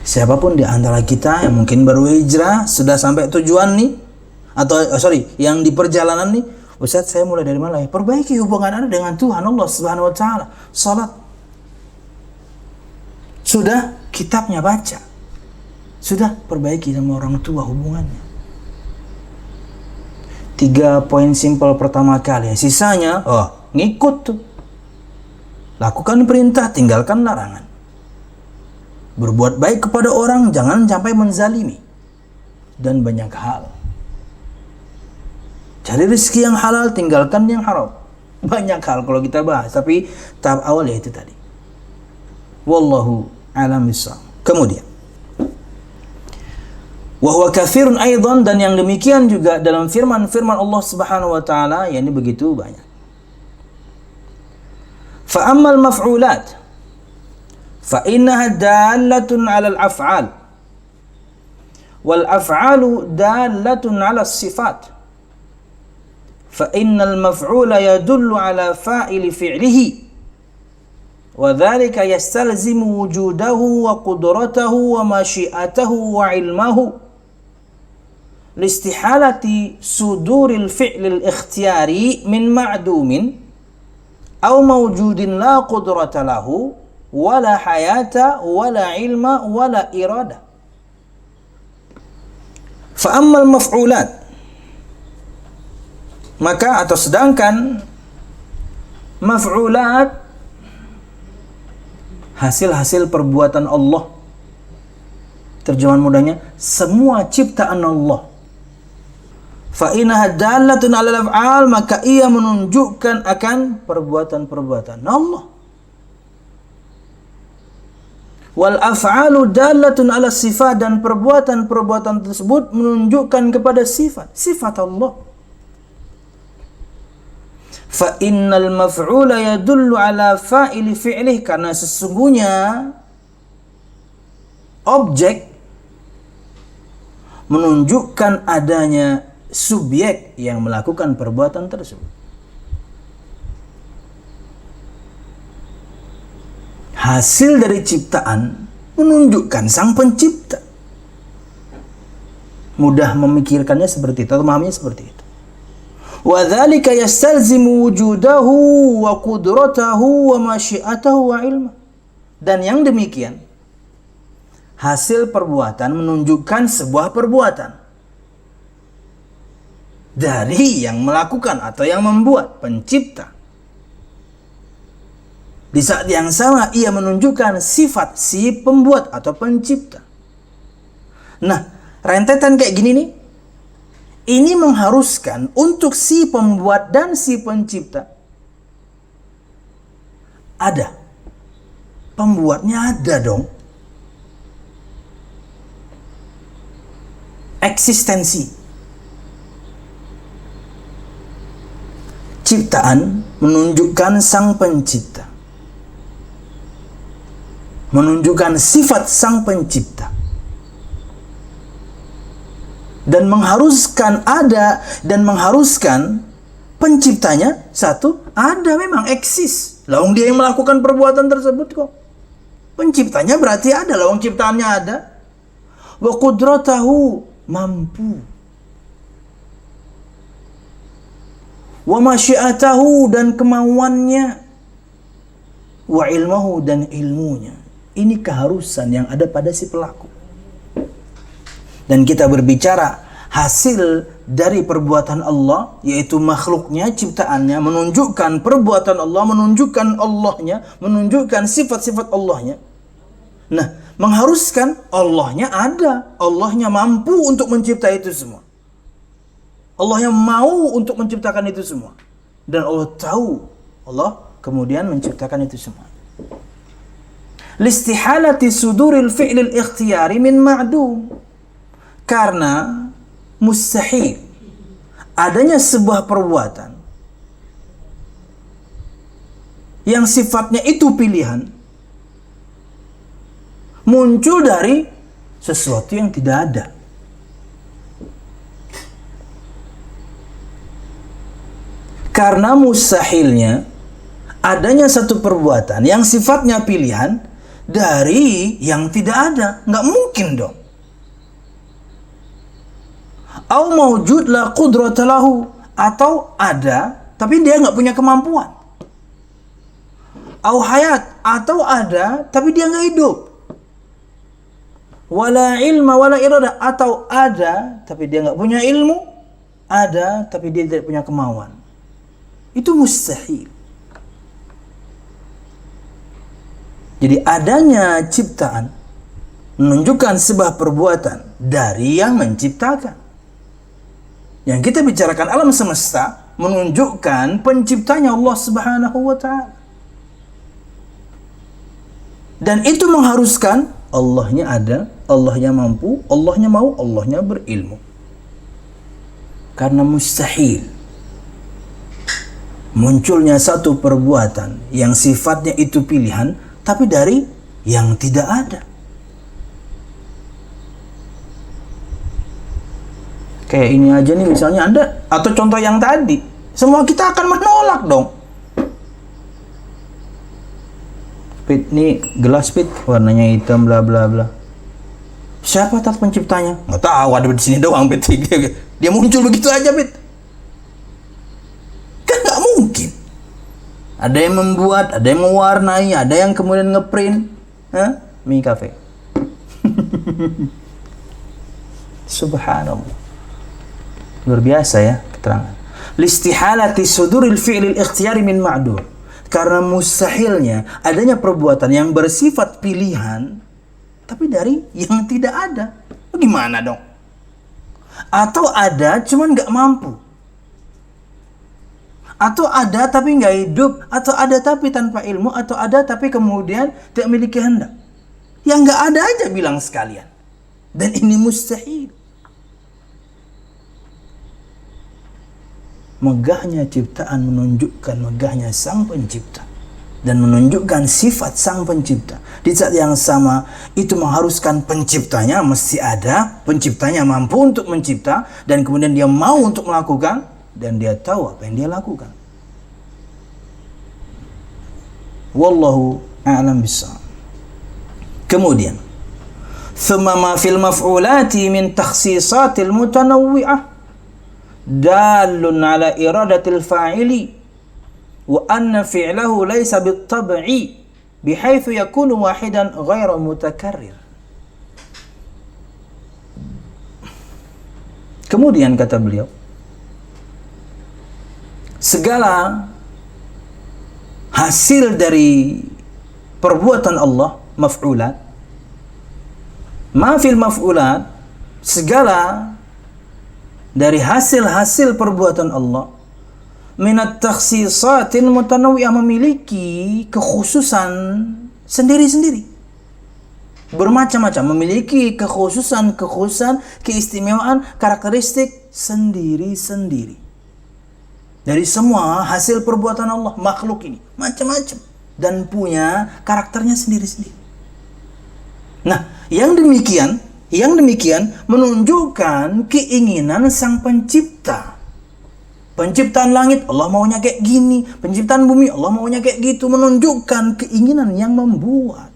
Siapapun di antara kita yang mungkin baru hijrah, sudah sampai tujuan nih, atau yang di perjalanan nih, Ustaz, saya mulai dari mana? Perbaiki hubungan Anda dengan Tuhan Allah Subhanahu wa taala. Salat. Sudah, kitabnya baca. Sudah, perbaiki sama orang tua hubungannya. 3 poin simpel pertama kali. Sisanya, ngikut tuh. Lakukan perintah, tinggalkan larangan. Berbuat baik kepada orang, jangan sampai menzalimi. Dan banyak hal. Cari rezeki yang halal, tinggalkan yang haram. Banyak hal kalau kita bahas, tapi tahap awal ya itu tadi. Wallahu a'lam bishawab. Kemudian, wa huwa katsirun aidan, dan yang demikian juga dalam firman-firman Allah Subhanahu wa taala, yakni begitu banyak. Fa ammal maf'ulat fa innaha dalatun 'alal af'al wal af'alu dalatun 'alas sifat. فإن المفعول يدل على فاعل فعله وذلك يستلزم وجوده وقدرته ومشيئته وعلمه لاستحالة صدور الفعل الاختياري من معدوم أو موجود لا قدرة له ولا حياة ولا علم ولا إرادة. فأما المفعولات, maka atau sedangkan maf'ulat, hasil-hasil perbuatan Allah, terjemahan mudahnya semua ciptaan Allah, fa innaha dalatun 'alal af'al, maka ia menunjukkan akan perbuatan-perbuatan Allah. Wal af'alu dalatun 'alas sifat, dan perbuatan-perbuatan tersebut menunjukkan kepada sifat Allah. Fa innal maf'ula yadullu ala fa'ili fi'lih, karena sesungguhnya objek menunjukkan adanya subjek yang melakukan perbuatan tersebut. Hasil dari ciptaan menunjukkan sang pencipta. Mudah memikirkannya seperti itu atau memahaminya seperti itu. Wa dzalika yastalzimu wujudahu wa qudratahu wa masyiatahu wa ilma. Dan yang demikian, hasil perbuatan menunjukkan sebuah perbuatan dari yang melakukan atau yang membuat, pencipta. Di saat yang sama ia menunjukkan sifat si pembuat atau pencipta. Nah, rentetan kayak gini nih, ini mengharuskan untuk si pembuat dan si pencipta ada. Pembuatnya ada dong. Eksistensi. Ciptaan menunjukkan sang pencipta. Menunjukkan sifat sang pencipta. Dan mengharuskan ada, dan mengharuskan penciptanya satu, ada, memang eksis. Lawang dia yang melakukan perbuatan tersebut kok. Penciptanya berarti ada, lawang ciptaannya ada. Wa qudratahu, mampu. Wa masyiatahu, dan kemauannya. Wa ilmahu, dan ilmunya. Ini keharusan yang ada pada si pelaku. Dan kita berbicara hasil dari perbuatan Allah, yaitu makhluknya, ciptaannya, menunjukkan perbuatan Allah, menunjukkan Allahnya, menunjukkan sifat-sifat Allahnya. Nah, mengharuskan Allahnya ada, Allahnya mampu untuk mencipta itu semua. Allahnya mau untuk menciptakan itu semua. Dan Allah tahu, Allah kemudian menciptakan itu semua. Listihalati suduril fi'lil ikhtiyari min ma'dum. Karena mustahil adanya sebuah perbuatan yang sifatnya itu pilihan muncul dari sesuatu yang tidak ada. Karena mustahilnya adanya satu perbuatan yang sifatnya pilihan dari yang tidak ada. Nggak mungkin dong. Au mawjud la qudrata lahu, atau ada tapi dia nggak punya kemampuan. Au hayat, atau ada tapi dia nggak hidup. Wala ilma wala irada, atau ada tapi dia nggak punya ilmu, ada tapi dia tidak punya kemauan. Itu mustahil. Jadi adanya ciptaan menunjukkan sebuah perbuatan dari yang menciptakan. Yang kita bicarakan alam semesta menunjukkan penciptanya Allah Subhanahu wa ta'ala. Dan itu mengharuskan Allahnya ada, Allahnya mampu, Allahnya mau, Allahnya berilmu. Karena mustahil munculnya satu perbuatan yang sifatnya itu pilihan, tapi dari yang tidak ada. Kayak ini aja nih misalnya Anda, atau contoh yang tadi, semua kita akan menolak dong. Pit, nih gelas Pit, warnanya hitam bla bla bla. Siapa tak penciptanya? Nggak tahu, ada di sini doang Pit. Dia muncul begitu aja Pit. Kan nggak mungkin. Ada yang membuat, ada yang mewarnai, ada yang kemudian ngeprint. Mi Cafe. Subhanallah. Luar biasa ya keterangan. Listihalati suduril fi'lil ikhtiyari min ma'dum. Karena mustahilnya adanya perbuatan yang bersifat pilihan tapi dari yang tidak ada. Gimana dong? Atau ada cuman nggak mampu. Atau ada tapi nggak hidup. Atau ada tapi tanpa ilmu. Atau ada tapi kemudian tidak memiliki kehendak. Yang nggak ada aja bilang sekalian. Dan ini mustahil. Megahnya ciptaan menunjukkan megahnya sang pencipta dan menunjukkan sifat sang pencipta. Di saat yang sama itu mengharuskan penciptanya mesti ada, penciptanya mampu untuk mencipta dan kemudian dia mau untuk melakukan dan dia tahu apa yang dia lakukan. Wallahu a'lam bishawab. Kemudian Thumma ma fil maf'ulati min takhsisatil mutanawwi'ah dalun ala iradatil fa'ili wa anna fi'lahu laysa bit-tab'i bihaitsu yakunu wahidan ghairu mutakarrir. Kemudian kata beliau, segala hasil dari perbuatan Allah, maf'ulat, ma fil maf'ulat, segala dari hasil-hasil perbuatan Allah, minat takhsisatin mutanawwi'ah, memiliki kekhususan sendiri-sendiri, bermacam-macam, memiliki kekhususan, keistimewaan, karakteristik sendiri-sendiri. Dari semua hasil perbuatan Allah, makhluk ini macam-macam dan punya karakternya sendiri-sendiri. Nah, yang demikian menunjukkan keinginan sang pencipta. Penciptaan langit, Allah maunya kayak gini. Penciptaan bumi, Allah maunya kayak gitu. Menunjukkan keinginan yang membuat.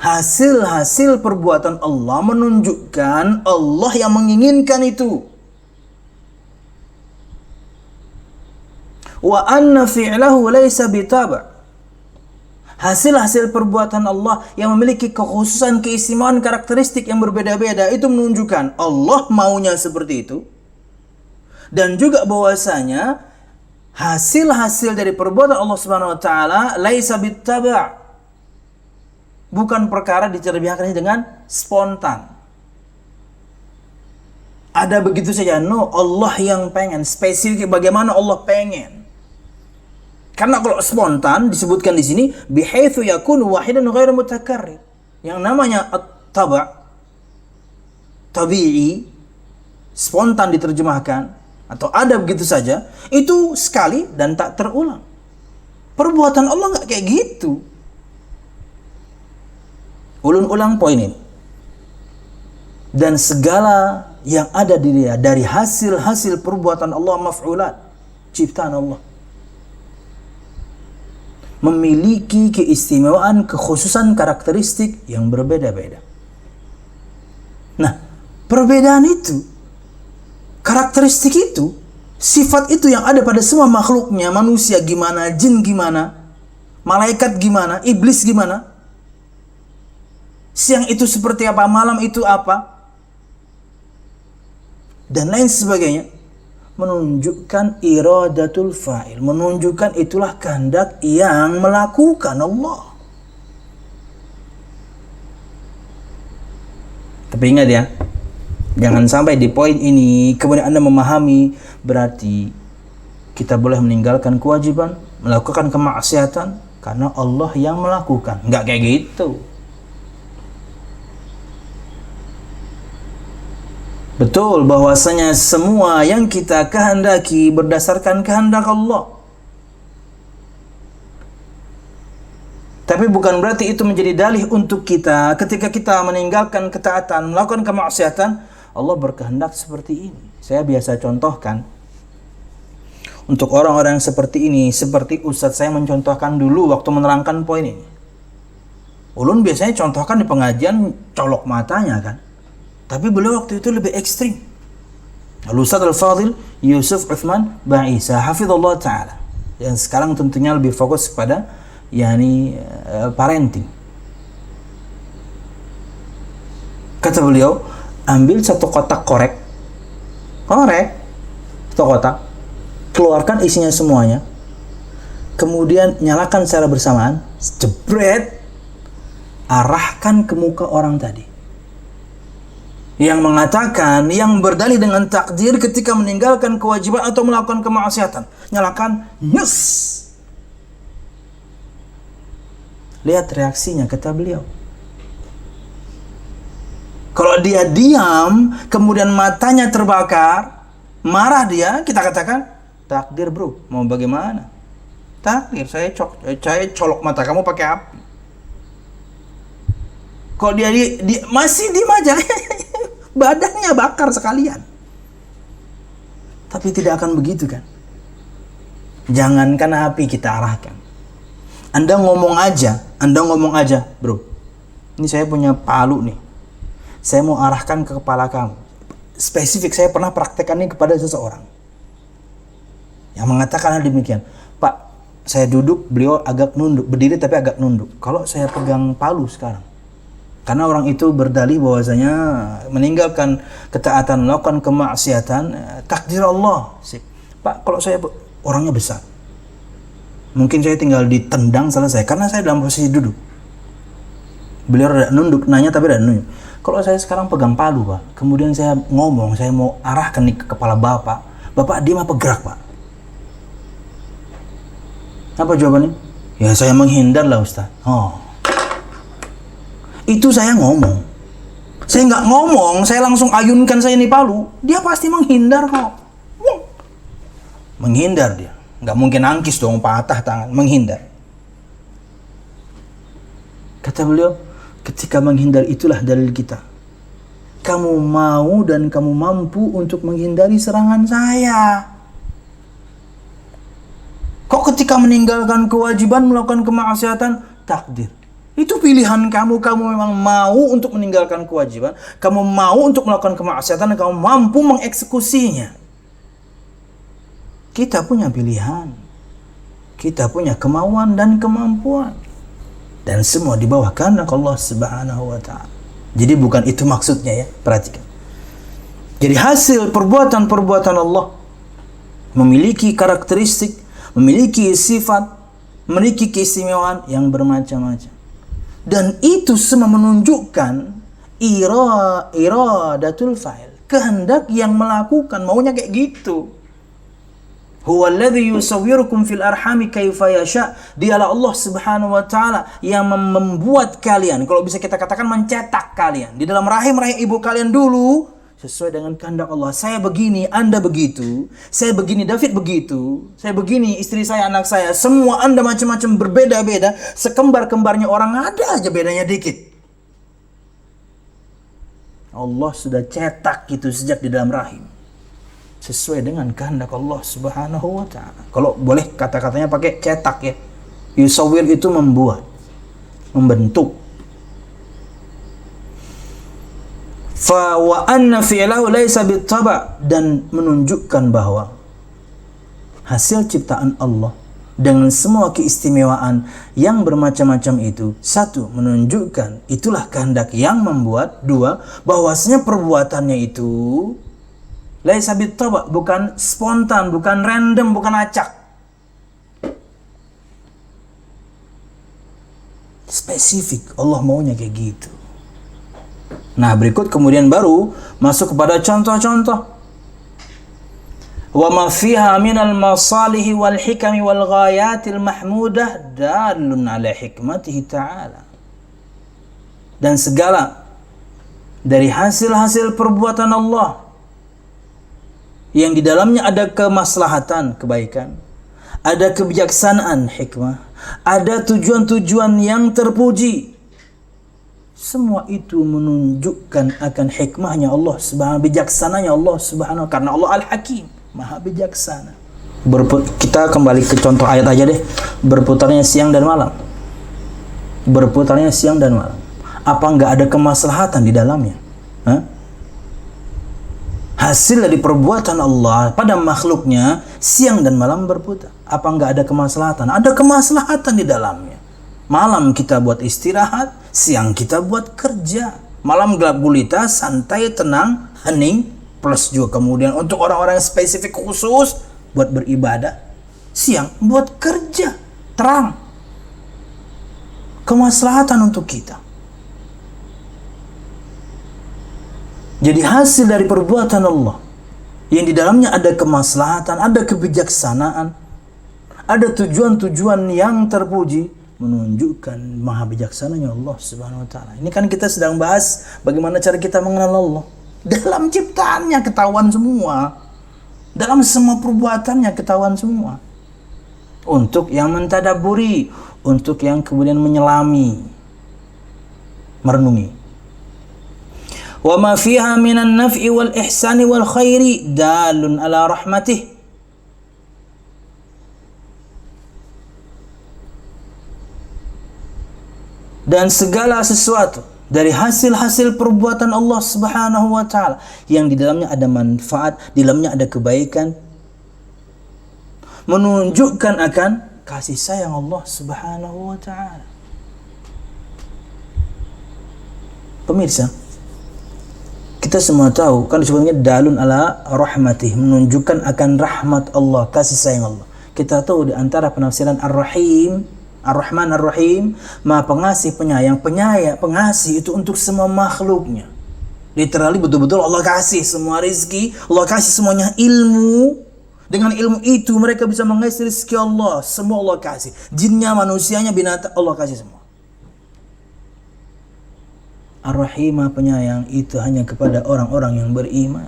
Hasil-hasil perbuatan Allah menunjukkan Allah yang menginginkan itu. Wa anna fi'lahu laysa bitaba'. Hasil-hasil perbuatan Allah yang memiliki kekhususan, keistimewaan, karakteristik yang berbeda-beda itu menunjukkan Allah maunya seperti itu. Dan juga bahwasanya hasil-hasil dari perbuatan Allah Subhanahu wa taala laisa bittaba', bukan perkara diterbiahkan dengan spontan. Ada begitu saja, no, Allah yang pengen, spesifik bagaimana Allah pengen. Karena kalau spontan disebutkan di sini bihaitsu yakunu wahidan ghairu mutakarrir. Yang namanya at-taba', tabi'i, spontan diterjemahkan atau ada begitu saja, itu sekali dan tak terulang. Perbuatan Allah nggak kayak gitu. Ulun-ulang poin ini. Dan segala yang ada di dia dari hasil-hasil perbuatan Allah, maf'ulat, ciptaan Allah, memiliki keistimewaan, kekhususan, karakteristik yang berbeda-beda. Nah, perbedaan itu, karakteristik itu, sifat itu yang ada pada semua makhluknya, manusia gimana, jin gimana, malaikat gimana, iblis gimana, siang itu seperti apa, malam itu apa, dan lain sebagainya, menunjukkan iradatul fa'il, menunjukkan itulah kehendak yang melakukan Allah. Tapi ingat ya, jangan sampai di poin ini kemudian Anda memahami berarti kita boleh meninggalkan kewajiban, melakukan kemaksiatan karena Allah yang melakukan. Enggak kayak gitu. Betul bahwasanya semua yang kita kehendaki berdasarkan kehendak Allah. Tapi bukan berarti itu menjadi dalih untuk kita ketika kita meninggalkan ketaatan, melakukan kemaksiatan, Allah berkehendak seperti ini. Saya biasa contohkan untuk orang-orang yang seperti ini, seperti Ustadz saya mencontohkan dulu waktu menerangkan poin ini. Ulun biasanya contohkan di pengajian colok matanya kan. Tapi beliau waktu itu lebih ekstrim. Al-Ustadz Al-Fadhil Yusuf Uthman Ba'isa hafizallahu ta'ala, yang sekarang tentunya lebih fokus kepada parenting. Kata beliau, ambil satu kotak korek satu kotak, keluarkan isinya semuanya, kemudian nyalakan secara bersamaan, jebret, arahkan ke muka orang tadi yang mengatakan, yang berdalih dengan takdir ketika meninggalkan kewajiban atau melakukan kemaksiatan. Nyalakan, nyus. Lihat reaksinya, kata beliau. Kalau dia diam, kemudian matanya terbakar, marah dia, kita katakan, takdir bro, mau bagaimana? Takdir, saya colok mata kamu pakai api. Kalau dia masih diem aja, badannya bakar sekalian. Tapi tidak akan begitu kan? Jangankan api kita arahkan. Anda ngomong aja, bro. Ini saya punya palu nih. Saya mau arahkan ke kepala kamu. Spesifik, saya pernah praktekkan ini kepada seseorang yang mengatakan hal demikian. Pak, saya duduk, beliau agak nunduk, berdiri tapi agak nunduk. Kalau saya pegang palu sekarang, karena orang itu berdalih bahwasanya meninggalkan ketaatan, melakukan kemaksiatan, takdir Allah. Pak, kalau saya orangnya besar, mungkin saya tinggal ditendang selesai, karena saya dalam posisi duduk. Beliau rada nunduk, nanya tapi rada nunduk. Kalau saya sekarang pegang palu, Pak, kemudian saya ngomong, saya mau arahkan ke kepala Bapak diam apa gerak, Pak? Apa jawabannya? Ya saya menghindar lah, Ustaz. Oh, itu saya ngomong. Saya nggak ngomong, saya langsung ayunkan saya ini palu, dia pasti menghindar kok. Menghindar dia, nggak mungkin nangkis dong, patah tangan, menghindar. Kata beliau, ketika menghindar itulah dalil kita. Kamu mau dan kamu mampu untuk menghindari serangan saya. Kok ketika meninggalkan kewajiban, melakukan kemaksiatan, takdir. Itu pilihan kamu. Kamu memang mau untuk meninggalkan kewajiban, kamu mau untuk melakukan kemaksiatan, dan kamu mampu mengeksekusinya. Kita punya pilihan. Kita punya kemauan dan kemampuan. Dan semua di bawah kehendak Allah Subhanahu wa ta'ala. Jadi bukan itu maksudnya ya, perhatikan. Jadi hasil perbuatan-perbuatan Allah memiliki karakteristik, memiliki sifat, memiliki keistimewaan yang bermacam-macam. Dan itu semua menunjukkan iradatul fa'il, kehendak yang melakukan, maunya kayak gitu. Huwallazi yusawwirukum fil arhami kaifa yasha. Dialah Allah Subhanahu wa taala yang membuat kalian, kalau bisa kita katakan mencetak kalian di dalam rahim ibu kalian dulu sesuai dengan kehendak Allah. Saya begini, Anda begitu. Saya begini, David begitu. Saya begini, istri saya, anak saya. Semua Anda macam-macam berbeda-beda. Sekembar-kembarnya orang ada aja bedanya dikit. Allah sudah cetak itu sejak di dalam rahim. Sesuai dengan kehendak Allah Subhanahu wa ta'ala. Kalau boleh kata-katanya pakai cetak ya. Yusawwir itu membuat, membentuk. Fa wa anna fi'lahu laisa bittaba, dan menunjukkan bahwa hasil ciptaan Allah dengan semua keistimewaan yang bermacam-macam itu, satu, menunjukkan itulah kehendak yang membuat. Dua, bahwasanya perbuatannya itu laisa bittaba, bukan spontan, bukan random, bukan acak. Spesifik, Allah maunya kayak gitu. Nah, berikut kemudian baru masuk kepada contoh-contoh. Wa ma fiha minal masalihi wal hikami wal ghayatil mahmudah dalun ala hikmatihi ta'ala. Dan segala dari hasil-hasil perbuatan Allah yang di dalamnya ada kemaslahatan, kebaikan, ada kebijaksanaan, hikmah, ada tujuan-tujuan yang terpuji. Semua itu menunjukkan akan hikmahnya Allah Subhanahu, bijaksananya Allah Subhanahu, karena Allah Al-Hakim, Maha bijaksana. Kita kembali ke contoh ayat aja deh. Berputarnya siang dan malam. Berputarnya siang dan malam. Apa enggak ada kemaslahatan di dalamnya? Hasil dari perbuatan Allah pada makhluknya, siang dan malam berputar. Apa enggak ada kemaslahatan? Ada kemaslahatan di dalamnya. Malam kita buat istirahat, siang kita buat kerja. Malam gelap gulita, santai, tenang, hening, plus juga kemudian untuk orang-orang yang spesifik khusus buat beribadah. Siang buat kerja, terang. Kemaslahatan untuk kita. Jadi hasil dari perbuatan Allah yang di dalamnya ada kemaslahatan, ada kebijaksanaan, ada tujuan-tujuan yang terpuji, menunjukkan maha bijaksananya Allah Subhanahu wa ta'ala. Ini kan kita sedang bahas bagaimana cara kita mengenal Allah. Dalam ciptaannya ketahuan semua. Dalam semua perbuatannya ketahuan semua. Untuk yang mentadaburi, untuk yang kemudian menyelami, merenungi. Wa ma fiha minan naf'i wal ihsani wal khairi dalun ala rahmatih. dan segala sesuatu dari hasil-hasil perbuatan Allah Subhanahu wa taala yang di dalamnya ada manfaat, di dalamnya ada kebaikan, menunjukkan akan kasih sayang Allah Subhanahu wa taala. Pemirsa, kita semua tahu kan disebutnya dalun ala rahmatih, menunjukkan akan rahmat Allah, kasih sayang Allah. Kita tahu di antara penafsiran Ar-Rahim, Ar-Rahman Ar-Rahim, Maha Pengasih Penyayang. Pengasih itu untuk semua makhluknya. Literally betul-betul Allah kasih semua rezeki, Allah kasih semuanya ilmu. Dengan ilmu itu mereka bisa mengais rezeki Allah, semua Allah kasih. Jinnya, manusianya, binatang, Allah kasih semua. Ar-Rahim Maha Penyayang itu hanya kepada orang-orang yang beriman.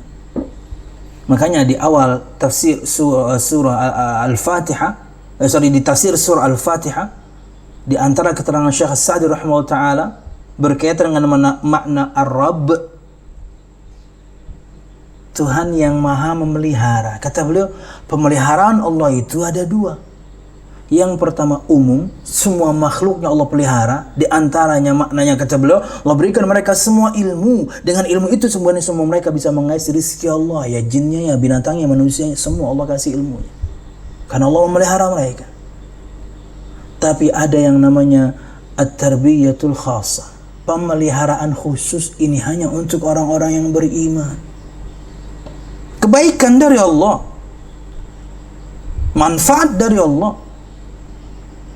Makanya di awal tafsir surah Al-Fatihah, di tafsir surah Al-Fatihah, di antara keterangan Syekh As-Sa'di rahimahullah taala berkaitan dengan makna Ar-Rabb, Tuhan yang maha memelihara. Kata beliau, pemeliharaan Allah itu ada dua. Yang pertama umum, semua makhluknya Allah pelihara. Di antaranya maknanya kata beliau, Allah berikan mereka semua ilmu. Dengan ilmu itu sebenarnya semua mereka bisa mengais rezeki Allah. Ya jinnya, ya binatangnya, manusianya, semua Allah kasih ilmunya. Karena Allah memelihara mereka. Tapi ada yang namanya at-tarbiyatul khassa, pemeliharaan khusus. Ini hanya untuk orang-orang yang beriman. Kebaikan dari Allah, manfaat dari Allah.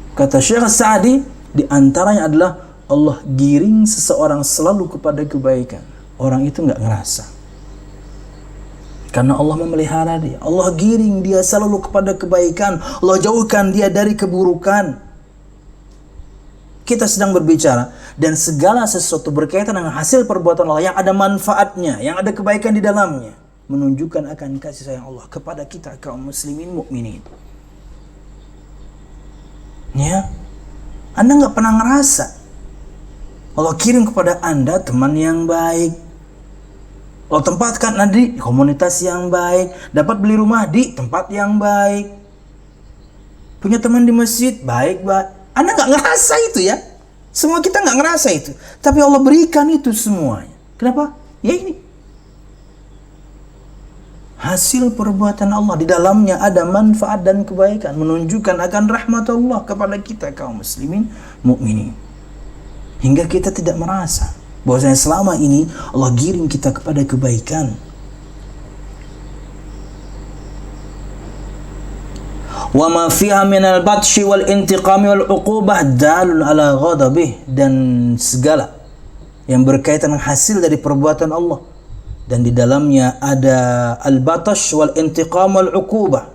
Kata Syekh Sa'di, di antaranya adalah Allah giring seseorang selalu kepada kebaikan. Orang itu nggak ngerasa, karena Allah memelihara dia. Allah giring dia selalu kepada kebaikan. Allah jauhkan dia dari keburukan. Kita sedang berbicara dan segala sesuatu berkaitan dengan hasil perbuatan Allah yang ada manfaatnya, yang ada kebaikan di dalamnya, menunjukkan akan kasih sayang Allah kepada kita kaum muslimin mukminin. Ya, Anda nggak pernah ngerasa Allah kirim kepada Anda teman yang baik, Allah tempatkan Anda di komunitas yang baik, dapat beli rumah di tempat yang baik, punya teman di masjid baik. Anda nggak ngerasa itu ya, semua kita nggak ngerasa itu, tapi Allah berikan itu semuanya. Kenapa? Ya ini hasil perbuatan Allah, di dalamnya ada manfaat dan kebaikan, menunjukkan akan rahmat Allah kepada kita kaum muslimin mukminin, hingga kita tidak merasa bahwasanya selama ini Allah giring kita kepada kebaikan. Wa ma fiha minal batshi wal intiqami wal uqubah dalun ala ghadabih, dan segala yang berkaitan dengan hasil dari perbuatan Allah, dan di dalamnya ada al-batash wal intiqam wal uqubah,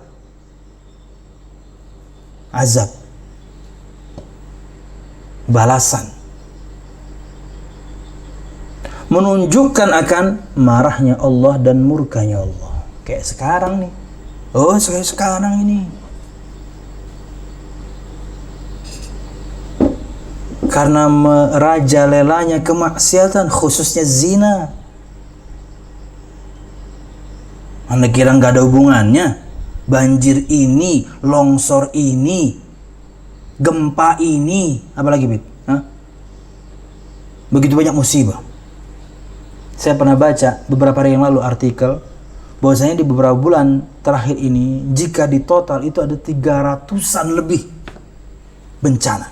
azab, balasan, menunjukkan akan marahnya Allah dan murkanya Allah. Kayak sekarang nih, kayak sekarang ini, karena merajalelanya kemaksiatan, khususnya zina. Anda kira nggak ada hubungannya? Banjir ini, longsor ini, gempa ini, apalagi Bit? Begitu banyak musibah. Saya pernah baca beberapa hari yang lalu artikel bahwasanya di beberapa bulan terakhir ini, jika di total itu ada 300-an lebih bencana.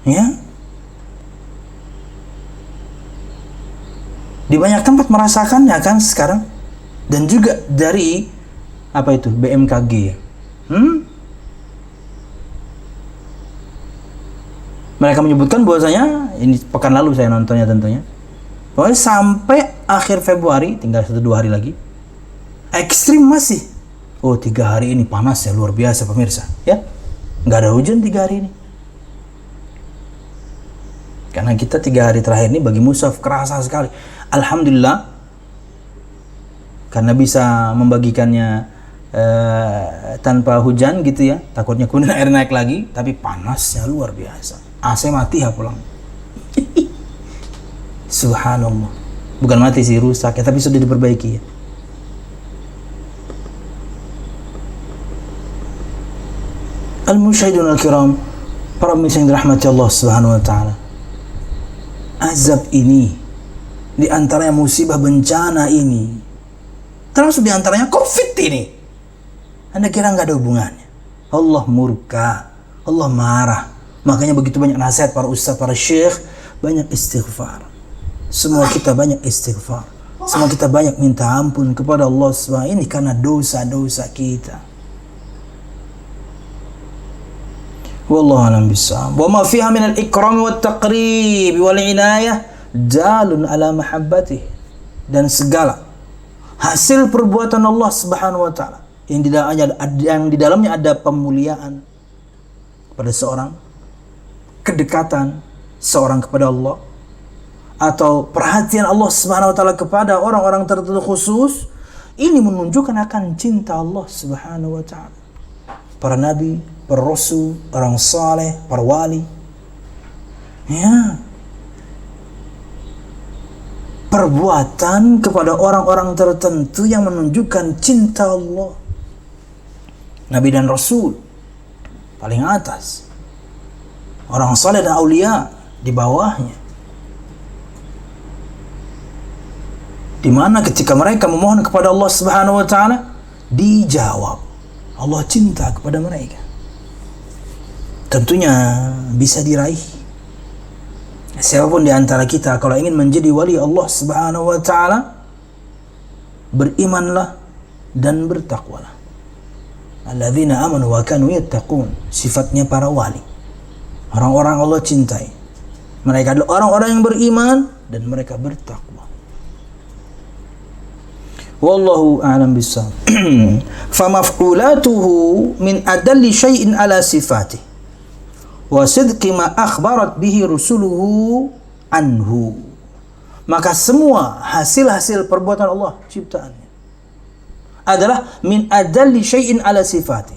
Ya, di banyak tempat merasakannya kan sekarang, dan juga dari apa itu BMKG. Mereka menyebutkan bahwasanya, ini pekan lalu saya nontonnya tentunya, bahwa sampai akhir Februari, tinggal 1-2 hari lagi, ekstrim masih. 3 hari ini panas ya, luar biasa pemirsa ya, nggak ada hujan 3 hari ini. Karena kita 3 hari terakhir ini bagi Musaf kerasa sekali. Alhamdulillah, karena bisa membagikannya tanpa hujan gitu ya. Takutnya kemudian air naik lagi, tapi panasnya luar biasa. AC mati ya pulang. Subhanallah. Bukan mati sih, rusak ya, tapi sudah diperbaiki ya. Al-musyahidun al-kiram, Para pemirsa yang dirahmati Allah Subhanahu wa taala, azab ini, di antaranya musibah bencana ini, termasuk di antaranya Covid ini, Anda kira nggak ada hubungannya? Allah murka, Allah marah. Makanya begitu banyak nasihat para ustaz, para syekh, banyak istighfar. Semua kita banyak istighfar. Semua kita banyak minta ampun kepada Allah Subhanahu. Ini karena dosa-dosa kita. Wallahu a'lam bishawab. Wa ma fiha min al-ikram wa at-taqrib wal inayah dalun ala mahabbatih. Dan segala hasil perbuatan Allah Subhanahu wa taala yang di dalamnya ada pemuliaan pada seorang, kedekatan seorang kepada Allah, atau perhatian Allah Subhanahu wa taala kepada orang-orang tertentu khusus, ini menunjukkan akan cinta Allah Subhanahu wa taala. Para nabi, para rasul, orang saleh, para wali, ya, perbuatan kepada orang-orang tertentu yang menunjukkan cinta Allah. Nabi dan rasul paling atas, orang saleh dan aulia di bawahnya. Di mana ketika mereka memohon kepada Allah Subhanahu wa taala, dijawab. Allah cinta kepada mereka. Tentunya bisa diraih. Siapapun di antara kita kalau ingin menjadi wali Allah Subhanahu wa taala, berimanlah dan bertakwalah. Alladzina amanu wa kanu yattaqun. Sifatnya para wali, orang-orang Allah cintai. Mereka adalah orang-orang yang beriman dan mereka bertakwa. Wallahu a'lam bishawab. Famaf'ulatuhu min adalli syai'in ala sifatih wa sidqi ma akhbarat bihi rusuluhu anhu. Maka semua hasil-hasil perbuatan Allah ciptaannya adalah min adalli syai'in ala sifatih,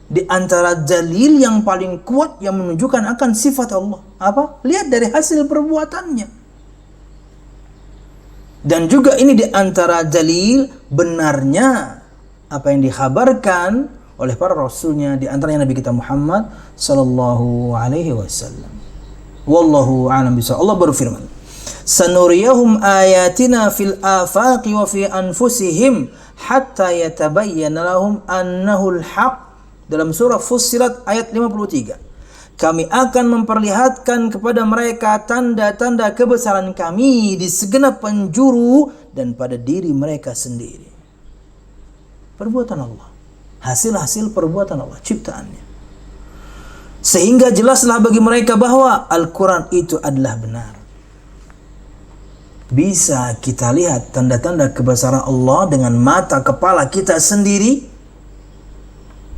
di antara dalil yang paling kuat yang menunjukkan akan sifat Allah. Apa? Lihat dari hasil perbuatannya. Dan juga ini di antara dalil benarnya apa yang dikhabarkan oleh para rasulnya, di antaranya Nabi kita Muhammad sallallahu alaihi wasallam. Wallahu a'lam bishawab. Allah berfirman, "Sanuriyahum ayatina fil afaqi wa fi anfusihim hatta yatabayyana lahum annahu al-haq." Dalam surah Fussilat ayat 53. Kami akan memperlihatkan kepada mereka tanda-tanda kebesaran kami di segenap penjuru dan pada diri mereka sendiri. Perbuatan Allah, hasil-hasil perbuatan Allah, ciptaannya. Sehingga jelaslah bagi mereka bahwa Al-Quran itu adalah benar. Bisa kita lihat tanda-tanda kebesaran Allah dengan mata kepala kita sendiri.